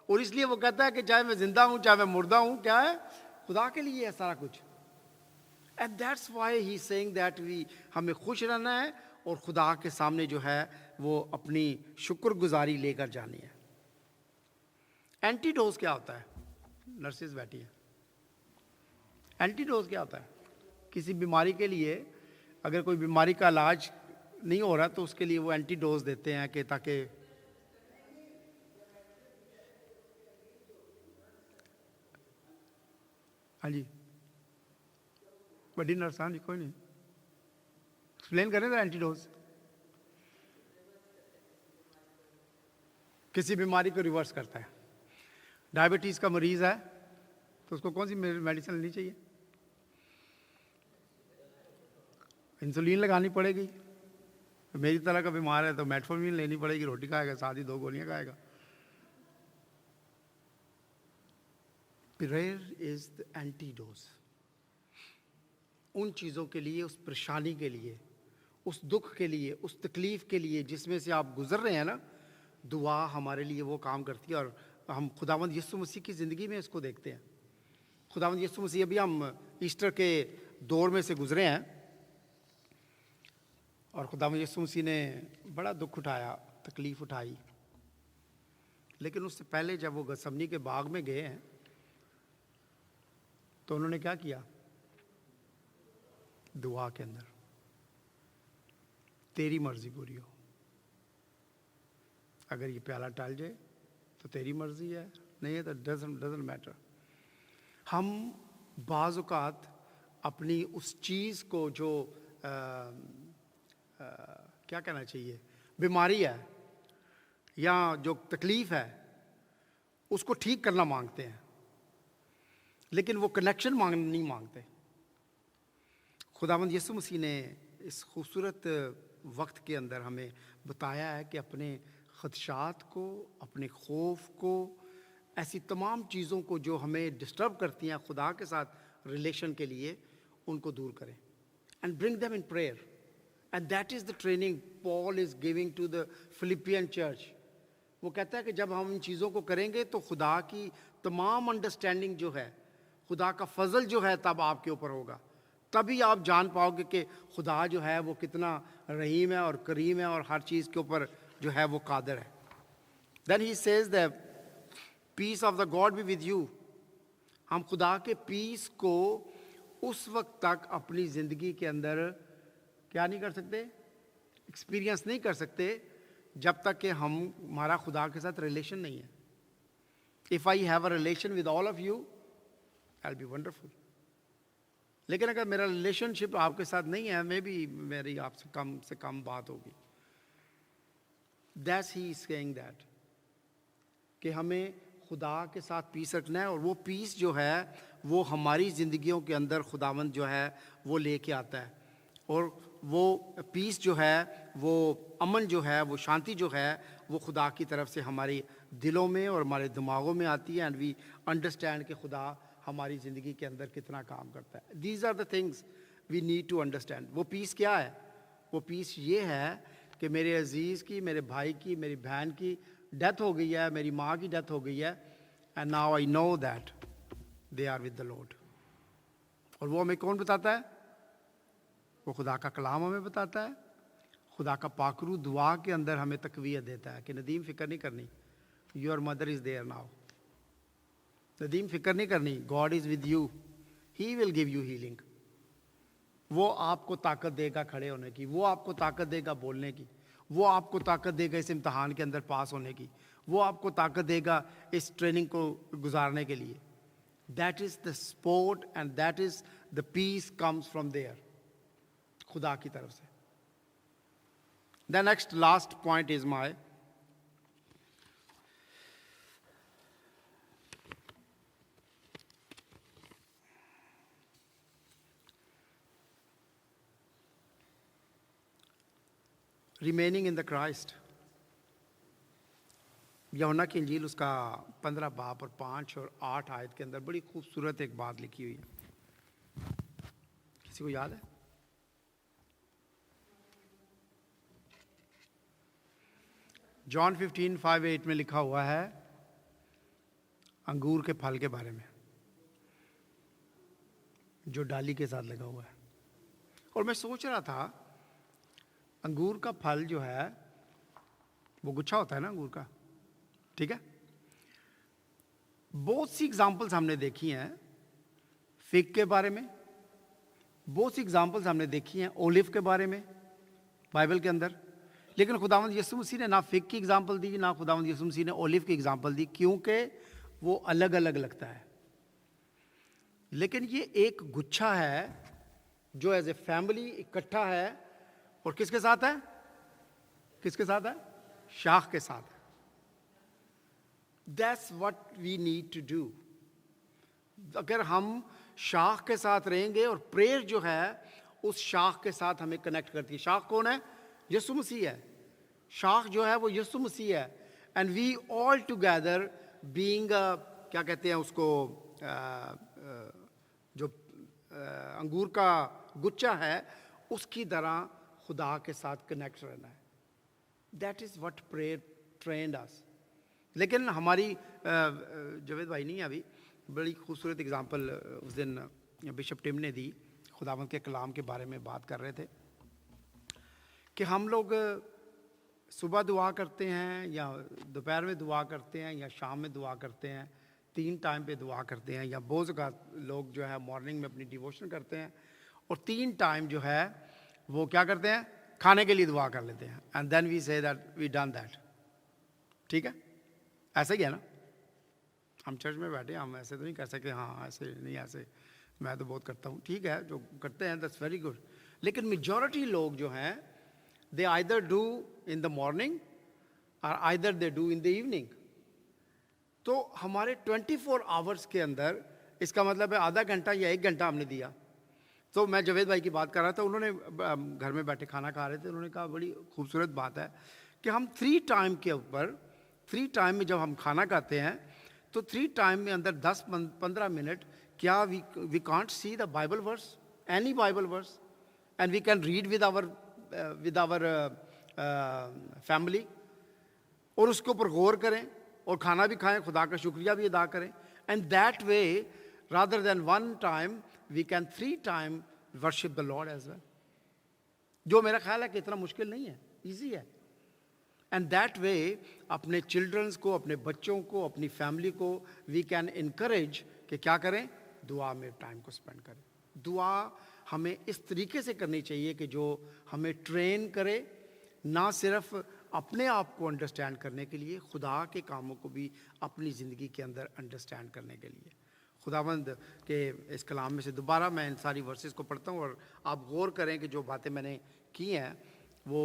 और इसलिए वो कहता है कि चाहे मैं जिंदा हूं चाहे मैं मुर्दा हूं, क्या है? खुदा के लिए है सारा कुछ। And that's why he saying that we, हमें खुश रहना है और खुदा के सामने जो है वो अपनी शुक्रगुजारी लेकर जानी है। एंटीडोज क्या होता है? नर्सेज बैठी है। एंटीडोज क्या होता है? किसी बीमारी के लिए अगर कोई बीमारी का इलाज नहीं हो रहा तो उसके लिए वो एंटीडोज देते हैं कि ताकि हाँ जी बड़ी नर्स, हाँ जी कोई नहीं, एक्सप्लेन करें तो एंटीडोज किसी बीमारी को रिवर्स करता है। डायबिटीज़ का मरीज़ है तो उसको कौन सी मेडिसिन लेनी चाहिए? इंसुलिन लगानी पड़ेगी। मेरी तरह का बीमार है तो मेटफॉर्मिन लेनी पड़ेगी, रोटी खाएगा, साथ ही 2 गोलियां खाएगा। Prayer is the antidote. उन चीज़ों के लिए, उस परेशानी के लिए, उस दुख के लिए, उस तकलीफ़ के लिए जिसमें से आप गुजर रहे हैं ना, दुआ हमारे लिए वो काम करती है। और हम खुदावंद यीशु मसीह की ज़िंदगी में इसको देखते हैं। खुदावंद यीशु मसीह, अभी हम ईस्टर के दौर में से गुजरे हैं और खुदावंद यीशु मसीह ने बड़ा दुख उठाया, तकलीफ़ उठाई, लेकिन उससे पहले जब वो गसमनी के बाग में गए हैं तो उन्होंने क्या किया? दुआ के अंदर तेरी मर्जी पूरी हो, अगर ये प्याला टल जाए तो तेरी मर्जी है, नहीं है तो डजंट मैटर। हम बाज़ औक़ात अपनी उस चीज़ को जो क्या कहना चाहिए, बीमारी है या जो तकलीफ़ है, उसको ठीक करना मांगते हैं, लेकिन वो कनेक्शन नहीं मांगते। खुदावंद यीशु मसीह ने इस खूबसूरत वक्त के अंदर हमें बताया है कि अपने ख़दशात को, अपने खौफ को, ऐसी तमाम चीज़ों को जो हमें डिस्टर्ब करती हैं खुदा के साथ रिलेशन के लिए, उनको दूर करें and bring them in prayer. And that is the training Paul is giving to the Philippian church. वो कहता है कि जब हम इन चीज़ों को करेंगे तो खुदा की तमाम अंडरस्टैंडिंग जो है, खुदा का फजल जो है, तब आपके ऊपर होगा। तभी आप जान पाओगे कि खुदा जो है वो कितना रहीम है और करीम है और हर चीज़ के ऊपर जो है वो कादिर है। Then he says the peace of the God be with you. हम खुदा के पीस को उस वक्त तक अपनी ज़िंदगी के अंदर क्या नहीं कर सकते, एक्सपीरियंस नहीं कर सकते, जब तक कि हमारा खुदा के साथ रिलेशन नहीं है। If I have a relation with all of you, I will be wonderful. लेकिन अगर मेरा रिलेशनशिप आपके साथ नहीं है, मे बी मेरी आपसे कम से कम बात होगी। That's he is saying that कि हमें खुदा के साथ पीस रखना है, और वो पीस जो है वो हमारी ज़िंदगियों के अंदर खुदावंद जो है वो लेके आता है। और वो पीस जो है, वो अमन जो है, वो शांति जो है, वो खुदा की तरफ से हमारी दिलों में और हमारे दिमागों में आती है। एंड वी अंडरस्टैंड कि खुदा हमारी ज़िंदगी के अंदर कितना काम करता है। These are the things we need to understand. वो पीस क्या है? वो पीस ये है कि मेरे अजीज़ की, मेरे भाई की, मेरी बहन की डेथ हो गई है, मेरी माँ की डेथ हो गई है, and now I know that they are with the Lord. और वो हमें कौन बताता है? वो खुदा का कलाम हमें बताता है। खुदा का पाकरू दुआ के अंदर हमें तकवीत देता है कि नदीम फ़िक्र नहीं करनी, your mother is there now. Nadeem फ़िक्र नहीं करनी, God is with you, he will give you healing. वो आपको ताकत देगा खड़े होने की, वो आपको ताकत देगा बोलने की, वो आपको ताकत देगा इस इम्तहान के अंदर पास होने की, वो आपको ताकत देगा इस ट्रेनिंग को गुजारने के लिए। That is the support and that is the peace comes from there, खुदा की तरफ से। The next last point is my remaining in the Christ. यूहन्ना की इंजील उसका 15 बाब और 5 और 8 आयत के अंदर बड़ी खूबसूरत एक बात लिखी हुई है। किसी को याद है? जॉन 15:5-8 में लिखा हुआ है अंगूर के फल के बारे में जो डाली के साथ लगा हुआ है। और मैं सोच रहा था, अंगूर का फल जो है वो गुच्छा होता है ना अंगूर का, ठीक है। बहुत सी एग्जाम्पल्स हमने देखी हैं फिग के बारे में, बहुत सी एग्जाम्पल्स हमने देखी हैं ओलिव के बारे में बाइबल के अंदर, लेकिन खुदावंद यीशु मसीह ने ना फिग की एग्जाम्पल दी, ना खुदावंद यीशु मसीह ने ओलिव की एग्जाम्पल दी, क्योंकि वो अलग अलग लगता है। लेकिन ये एक गुच्छा है जो एज ए फैमिली इकट्ठा है, और किसके साथ है? किसके साथ है? शाख के साथ है। That's what we need to do. अगर हम शाख के साथ रहेंगे, और प्रेयर जो है उस शाख के साथ हमें कनेक्ट करती है। शाख कौन है? यीशु मसीह है। शाख जो है वो यीशु मसीह है। And we all together being क्या कहते हैं उसको, जो अंगूर का गुच्छा है उसकी तरह खुदा के साथ कनेक्ट रहना है। That is what prayer trained us. लेकिन हमारी जावेद भाई नहीं है अभी, बड़ी खूबसूरत एग्जांपल उस दिन बिशप टिम ने दी, खुदावंद के कलाम के बारे में बात कर रहे थे कि हम लोग सुबह दुआ करते हैं या दोपहर में दुआ करते हैं या शाम में दुआ करते हैं, 3 टाइम पे दुआ करते हैं, या बहुत जगह लोग जो है मॉर्निंग में अपनी डिवोशन करते हैं और 3 टाइम जो है वो क्या करते हैं, खाने के लिए दुआ कर लेते हैं, and then we say that we done that. ठीक है, ऐसा ही है ना। हम चर्च में बैठे, हम ऐसे तो नहीं कह सकते हाँ ऐसे नहीं, ऐसे मैं तो बहुत करता हूँ। ठीक है, जो करते हैं दैट्स वेरी गुड, लेकिन मेजॉरिटी लोग जो हैं they either do in the morning और either they do in the evening. तो हमारे 24 आवर्स के अंदर इसका मतलब है आधा घंटा या 1 घंटा हमने दिया। तो मैं जावेद भाई की बात कर रहा था, उन्होंने घर में बैठे खाना खा रहे थे, उन्होंने कहा बड़ी खूबसूरत बात है कि हम 3 टाइम के ऊपर 3 टाइम में जब हम खाना खाते हैं तो 3 टाइम में अंदर 10-15 मिनट क्या we can't see the Bible verse, any Bible verse, and we can read with our family और उसके ऊपर गौर करें और खाना भी खाएं, खुदा का शुक्रिया भी अदा करें, and that way rather than 1 time we can 3 time worship the Lord as well, जो मेरा ख्याल है कि इतना मुश्किल नहीं है, इजी है। एंड दैट वे अपने चिल्ड्रंस को, अपने बच्चों को, अपनी फैमिली को वी कैन इनकरेज कि क्या करें, दुआ में टाइम को स्पेंड करें। दुआ हमें इस तरीके से करनी चाहिए कि जो हमें ट्रेन करे, ना सिर्फ अपने आप को अंडरस्टैंड करने के लिए, खुदा के कामों को भी अपनी ज़िंदगी के अंदर अंडरस्टैंड करने के लिए। खुदावंद के इस कलाम में से दोबारा मैं इन सारी वर्सेस को पढ़ता हूँ और आप गौर करें कि जो बातें मैंने की हैं वो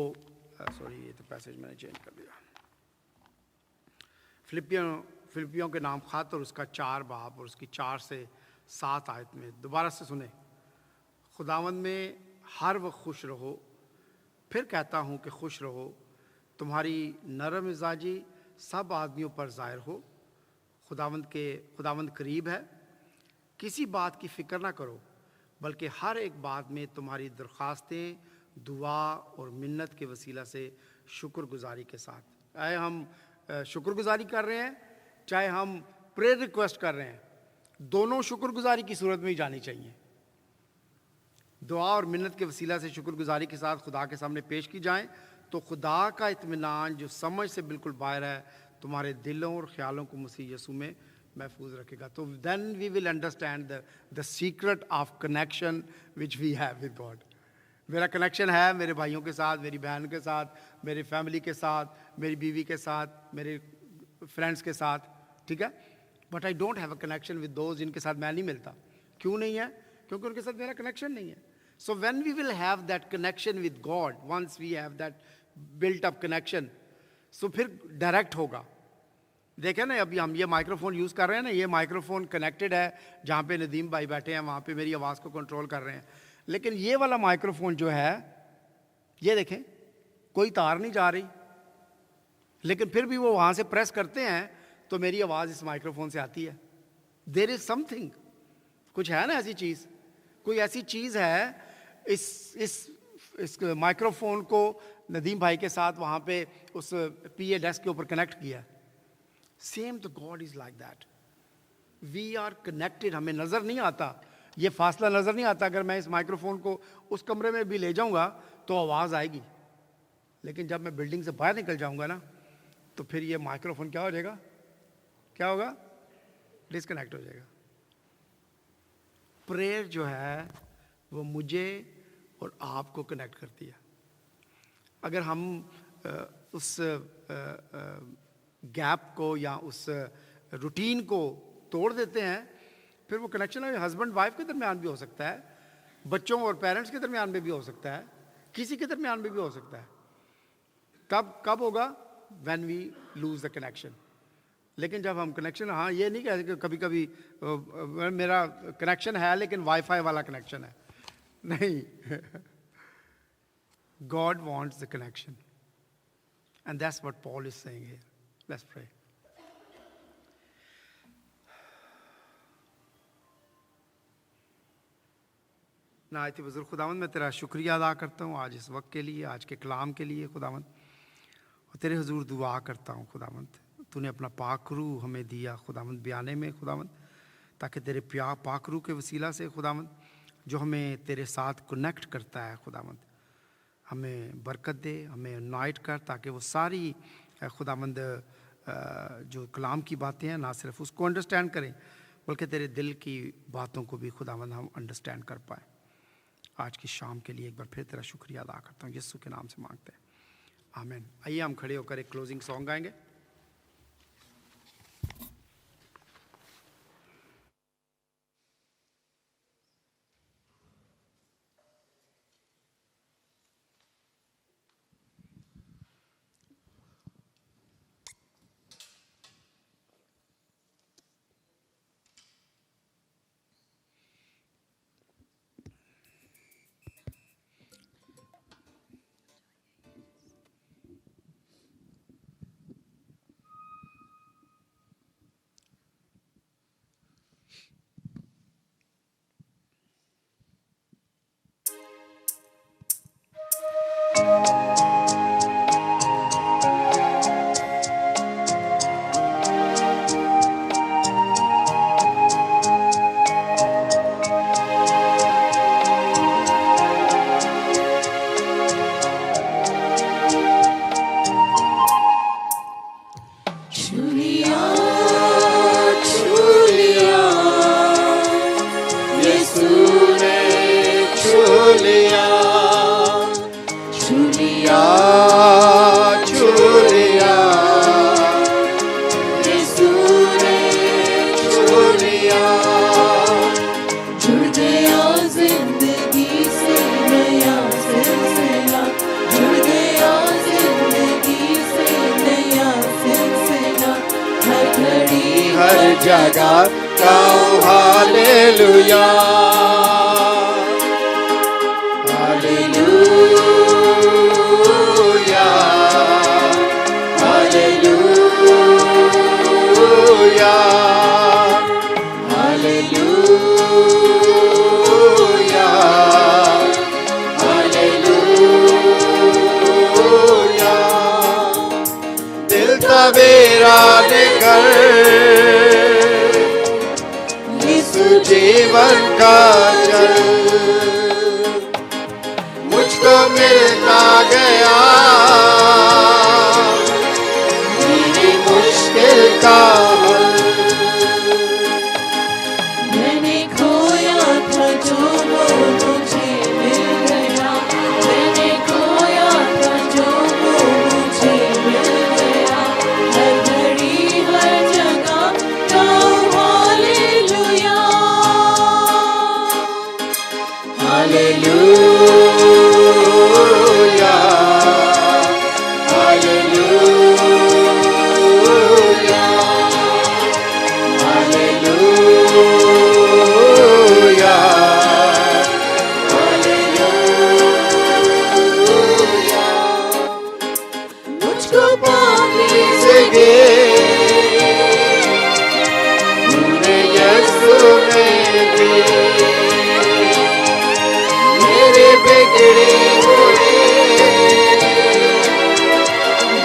सॉरी ये तो पैसेज मैंने चेंज कर दिया। फिलिपियों के नाम खात और उसका 4 बाब और उसकी 4 से 7 आयत में दोबारा से सुने, खुदावंद में हर वक्त खुश रहो, फिर कहता हूँ कि खुश रहो, तुम्हारी नरम मिजाजी सब आदमियों पर ज़ाहिर हो, खुदावंद करीब है, किसी बात की फ़िक्र ना करो, बल्कि हर एक बात में तुम्हारी दरख्वास्तें दुआ और मिन्नत के वसीला से शुक्रगुजारी के साथ, चाहे हम शुक्रगुजारी कर रहे हैं चाहे हम प्रेयर रिक्वेस्ट कर रहे हैं, दोनों शुक्रगुजारी की सूरत में ही जानी चाहिए। दुआ और मिन्नत के वसीला से शुक्रगुजारी के साथ खुदा के सामने पेश की जाएं तो खुदा का इत्मीनान जो समझ से बिल्कुल बाहर है तुम्हारे दिलों और ख्यालों को मसीह यीशु में महफूज रखेगा। तो then we will understand the secret of connection which we have with God. मेरा कनेक्शन है मेरे भाइयों के साथ, मेरी बहन के साथ, मेरी फैमिली के साथ, मेरी बीवी के साथ, मेरे फ्रेंड्स के साथ, ठीक है, but I don't have a connection with those जिनके साथ मैं नहीं मिलता। क्यों नहीं है? क्योंकि उनके साथ मेरा कनेक्शन नहीं है। So when we will have that connection with God, once we have that built up connection, so फिर डायरेक्ट होगा। देखें ना, अभी हम ये माइक्रोफोन यूज़ कर रहे हैं ना, ये माइक्रोफोन कनेक्टेड है, जहाँ पे नदीम भाई बैठे हैं वहाँ पे मेरी आवाज़ को कंट्रोल कर रहे हैं, लेकिन ये वाला माइक्रोफोन जो है ये देखें कोई तार नहीं जा रही, लेकिन फिर भी वो वहाँ से प्रेस करते हैं तो मेरी आवाज़ इस माइक्रोफोन से आती है। देयर इज़ समथिंग, कुछ है ना ऐसी चीज़, कोई ऐसी चीज़ है इस माइक्रोफोन को नदीम भाई के साथ वहाँ पे उस पीए डेस्क के ऊपर कनेक्ट किया। सेम तो God is like that, we are connected. हमें नज़र नहीं आता, ये फासला नज़र नहीं आता। अगर मैं इस माइक्रोफोन को उस कमरे में भी ले जाऊंगा तो आवाज़ आएगी, लेकिन जब मैं बिल्डिंग से बाहर निकल जाऊंगा ना तो फिर ये माइक्रोफोन क्या हो जाएगा, क्या होगा, डिस्कनेक्ट हो जाएगा। प्रेयर जो है वो मुझे और आपको कनेक्ट करती है। अगर हम उस गैप को या उस रूटीन को तोड़ देते हैं, फिर वो कनेक्शन हस्बैंड वाइफ के दरमियान भी हो सकता है, बच्चों और पेरेंट्स के दरमियान में भी हो सकता है, किसी के दरमियान में भी हो सकता है। कब होगा? When we lose the connection. लेकिन जब हम कनेक्शन, हाँ ये नहीं कह कभी कभी मेरा कनेक्शन है लेकिन वाईफाई वाला कनेक्शन है, नहीं। God wants the connection and that's what Paul is saying here. Let's pray. नायत बुजुर्ग खुदावंद, मैं तेरा शुक्रिया अदा करता हूँ आज इस वक्त के लिए, आज के कलाम के लिए खुदावंद, और तेरे हुजूर दुआ करता हूँ खुदावंद, तूने अपना पाक रूह हमें दिया खुदावंद बयाने में खुदावंद, ताकि तेरे पाक रूह के वसीला से खुदावंद जो हमें तेरे साथ कनेक्ट करता है खुदावंद, हमें बरकत दे, हमें अनॉइंट कर, ताकि वो सारी खुदावंद जो कलाम की बातें हैं ना सिर्फ उसको अंडरस्टैंड करें बल्कि तेरे दिल की बातों को भी खुदावंद हम अंडरस्टैंड कर पाए। आज की शाम के लिए एक बार फिर तेरा शुक्रिया अदा करता हूँ, यीशु के नाम से मांगते हैं, आमीन। आइए हम खड़े होकर एक क्लोजिंग सॉन्ग गाएंगे। जगह गाओ hallelujah, hallelujah, hallelujah, hallelujah, hallelujah. दिल तवेरा निकल जीवन का जल मुझको मिलता गया, मेरी मुश्किल का हल। मैंने खोया था जो वो मुझे मिल गया, मैंने खोया था जो वो मुझे मिल गया। हर घड़ी हर जगह गाओ hallelujah, hallelujah, hallelujah, hallelujah, hallelujah. मुझको पापी से गे तूने यीशु में दी, बिगड़े हुए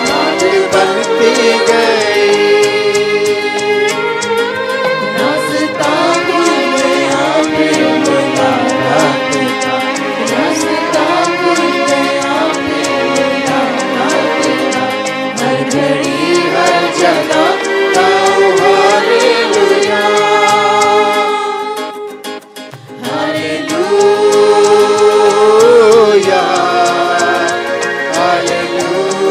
बात बनती गई। रास्ता भूल गया फिर मुलाकात का, रास्ता भूल गया फिर मुलाकात का। हर घड़ी हर जगह गाओ हालेलुया, हालेलुया, हालेलुया।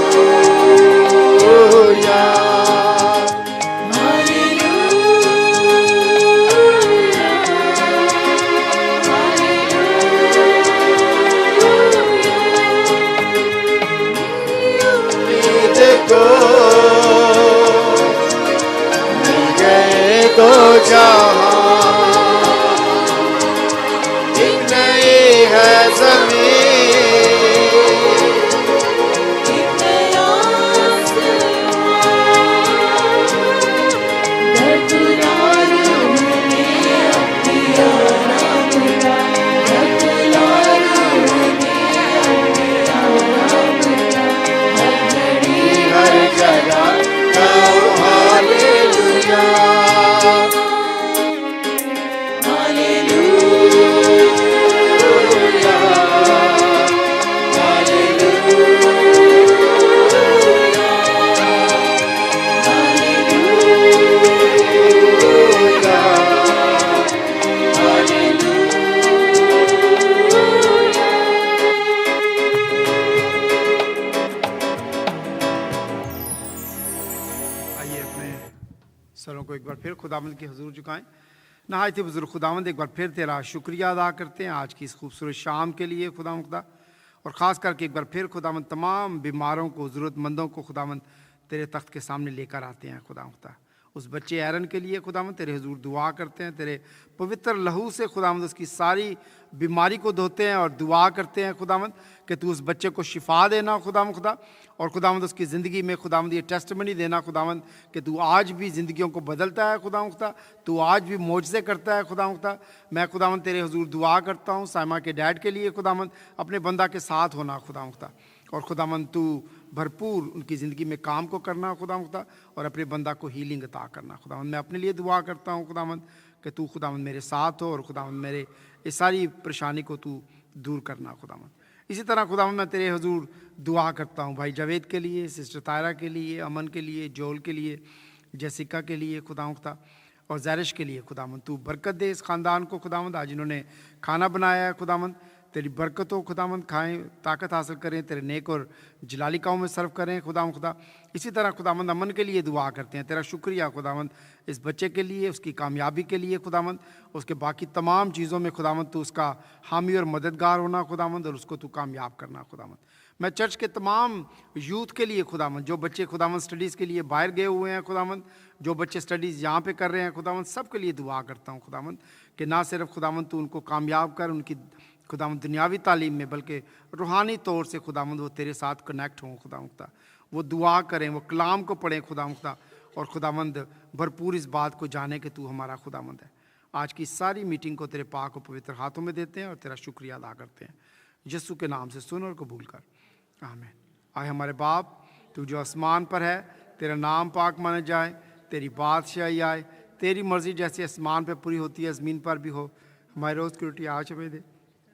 फिर खुदावंद के हुजूर झुकाएं। नहायत बुजुर्ग खुदावंद, एक बार फिर तेरा शुक्रिया अदा करते हैं आज की इस खूबसूरत शाम के लिए खुदावंद खुदा, और ख़ास करके एक बार फिर खुदावंद तमाम बीमारों को, ज़रूरतमंदों को खुदावंद तेरे तख्त के सामने लेकर आते हैं खुदावंद खुदा। उस बच्चे एरन के लिए खुदावंद तेरे हुजूर दुआ करते हैं, तेरे पवित्र लहू से खुदावंद उसकी सारी बीमारी को धोते हैं और दुआ करते हैं खुदावंद कि तू उस बच्चे को शिफा देना खुदावंद खुदा, और खुदावंद उसकी ज़िंदगी में खुदावंद ये टेस्टमनी देना खुदावंद कि तू आज भी ज़िंदगियों को बदलता है खुदावंद खुदा, तू आज भी मोजज़े करता है खुदावंद खुदा। मैं खुदावंद तेरे हुजूर दुआ करता हूँ साइमा के डैड के लिए खुदावंद, अपने बंदा के साथ होना खुदावंद खुदा, और खुदावंद तू भरपूर उनकी ज़िंदगी में काम को करना खुदावंद खुदा, और अपने बंदा को हीलिंग अता करना खुदावंद। मैं अपने लिए दुआ करता हूँ खुदावंद कि तू खुदावंद मेरे साथ हो, और खुदावंद मेरे इस सारी परेशानी को तू दूर करना खुदावंद। इसी तरह खुदावंद मैं तेरे हुजूर दुआ करता हूँ भाई जावेद के लिए, सिस्टर तायरा के लिए, अमन के लिए, जोल के लिए, जेसिका के लिए खुदावंद खुदा, और ज़ैरिश के लिए खुदावंद। तू बरकत दे इस ख़ानदान को खुदावंद। आज इन्होंने खाना बनाया है खुदावंद, तेरी बरकत हो खुदावंद, खाएं, ताकत हासिल करें, तेरे नेक और जलाली कामों में सर्व करें खुदावंद खुदा। इसी तरह खुदावंद अमन के लिए दुआ करते हैं, तेरा शुक्रिया खुदावंद इस बच्चे के लिए, उसकी कामयाबी के लिए खुदावंद, उसके बाकी तमाम चीज़ों में खुदावंद तू उसका हामी और मददगार होना खुदावंद, और उसको तू कामयाब करना खुदावंद। मैं चर्च के तमाम यूथ के लिए खुदावंद, जो बच्चे खुदावंद स्टडीज़ के लिए बाहर गए हुए हैं खुदावंद, जो बच्चे स्टडीज़ यहाँ पे कर रहे हैं खुदावंद, सब के लिए दुआ करता हूँ खुदावंद कि ना सिर्फ खुदावंद तू उनको कामयाब कर उनकी खुदावंद दुनियावी तालीम में, बल्कि रूहानी तौर से खुदावंद वो तेरे साथ कनेक्ट हों खुदावंद, वो दुआ करें, वो कलाम को पढ़ें खुदावंद, और खुदावंद भरपूर इस बात को जाने कि तू हमारा खुदावंद है। आज की सारी मीटिंग को तेरे पाक और पवित्र हाथों में देते हैं और तेरा शुक्रिया अदा करते हैं। यीशु के नाम से सुन और कबूल कर, आमीन। आए हमारे बाप, तू जो आसमान पर है, तेरा नाम पाक माना जाए, तेरी बादशाही आए, तेरी मर्ज़ी जैसे आसमान पर पूरी होती है ज़मीन पर भी हो। हमारी रोज़ की रोटी आज हमें दे,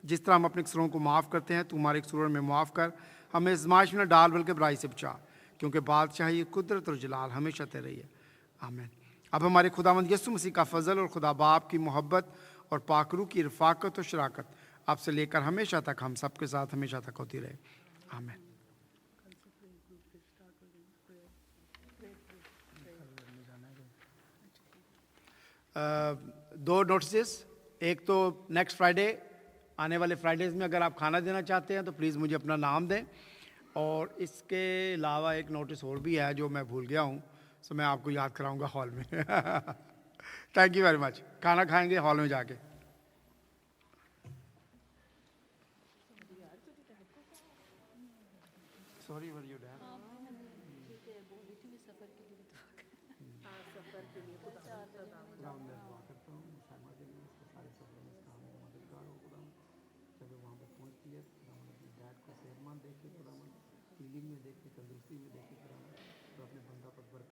जिस तरह हम अपने कसूरों को माफ़ करते हैं, तू हमारे कसूरों में माफ़ कर। हमें आज़माइश में न डाल, बल्कि बुराई से बचा, क्योंकि बादशाही, कुदरत और जलाल हमेशा तेरे ही है, आमीन। अब हमारे खुदावंद यीशु मसीह का फ़ज़ल और खुदा बाप की मोहब्बत और पाकरू की रफ़ाकत और शराकत अब से लेकर हमेशा तक हम सबके साथ हमेशा तक होती रहे, आमीन। दो नोटिस, एक तो नेक्स्ट फ्राइडे, आने वाले फ्राइडेज़ में अगर आप खाना देना चाहते हैं तो प्लीज़ मुझे अपना नाम दें, और इसके अलावा एक नोटिस और भी है जो मैं भूल गया हूँ, सो मैं आपको याद कराऊंगा हॉल में। Thank you very much. खाना खाएंगे हॉल में जाके। Sorry for your dad. जब वहाँ पर पहुँचती है, डैड को सेहतमंद देख के, हीलिंग में देख के, तंदुरुस्ती में देख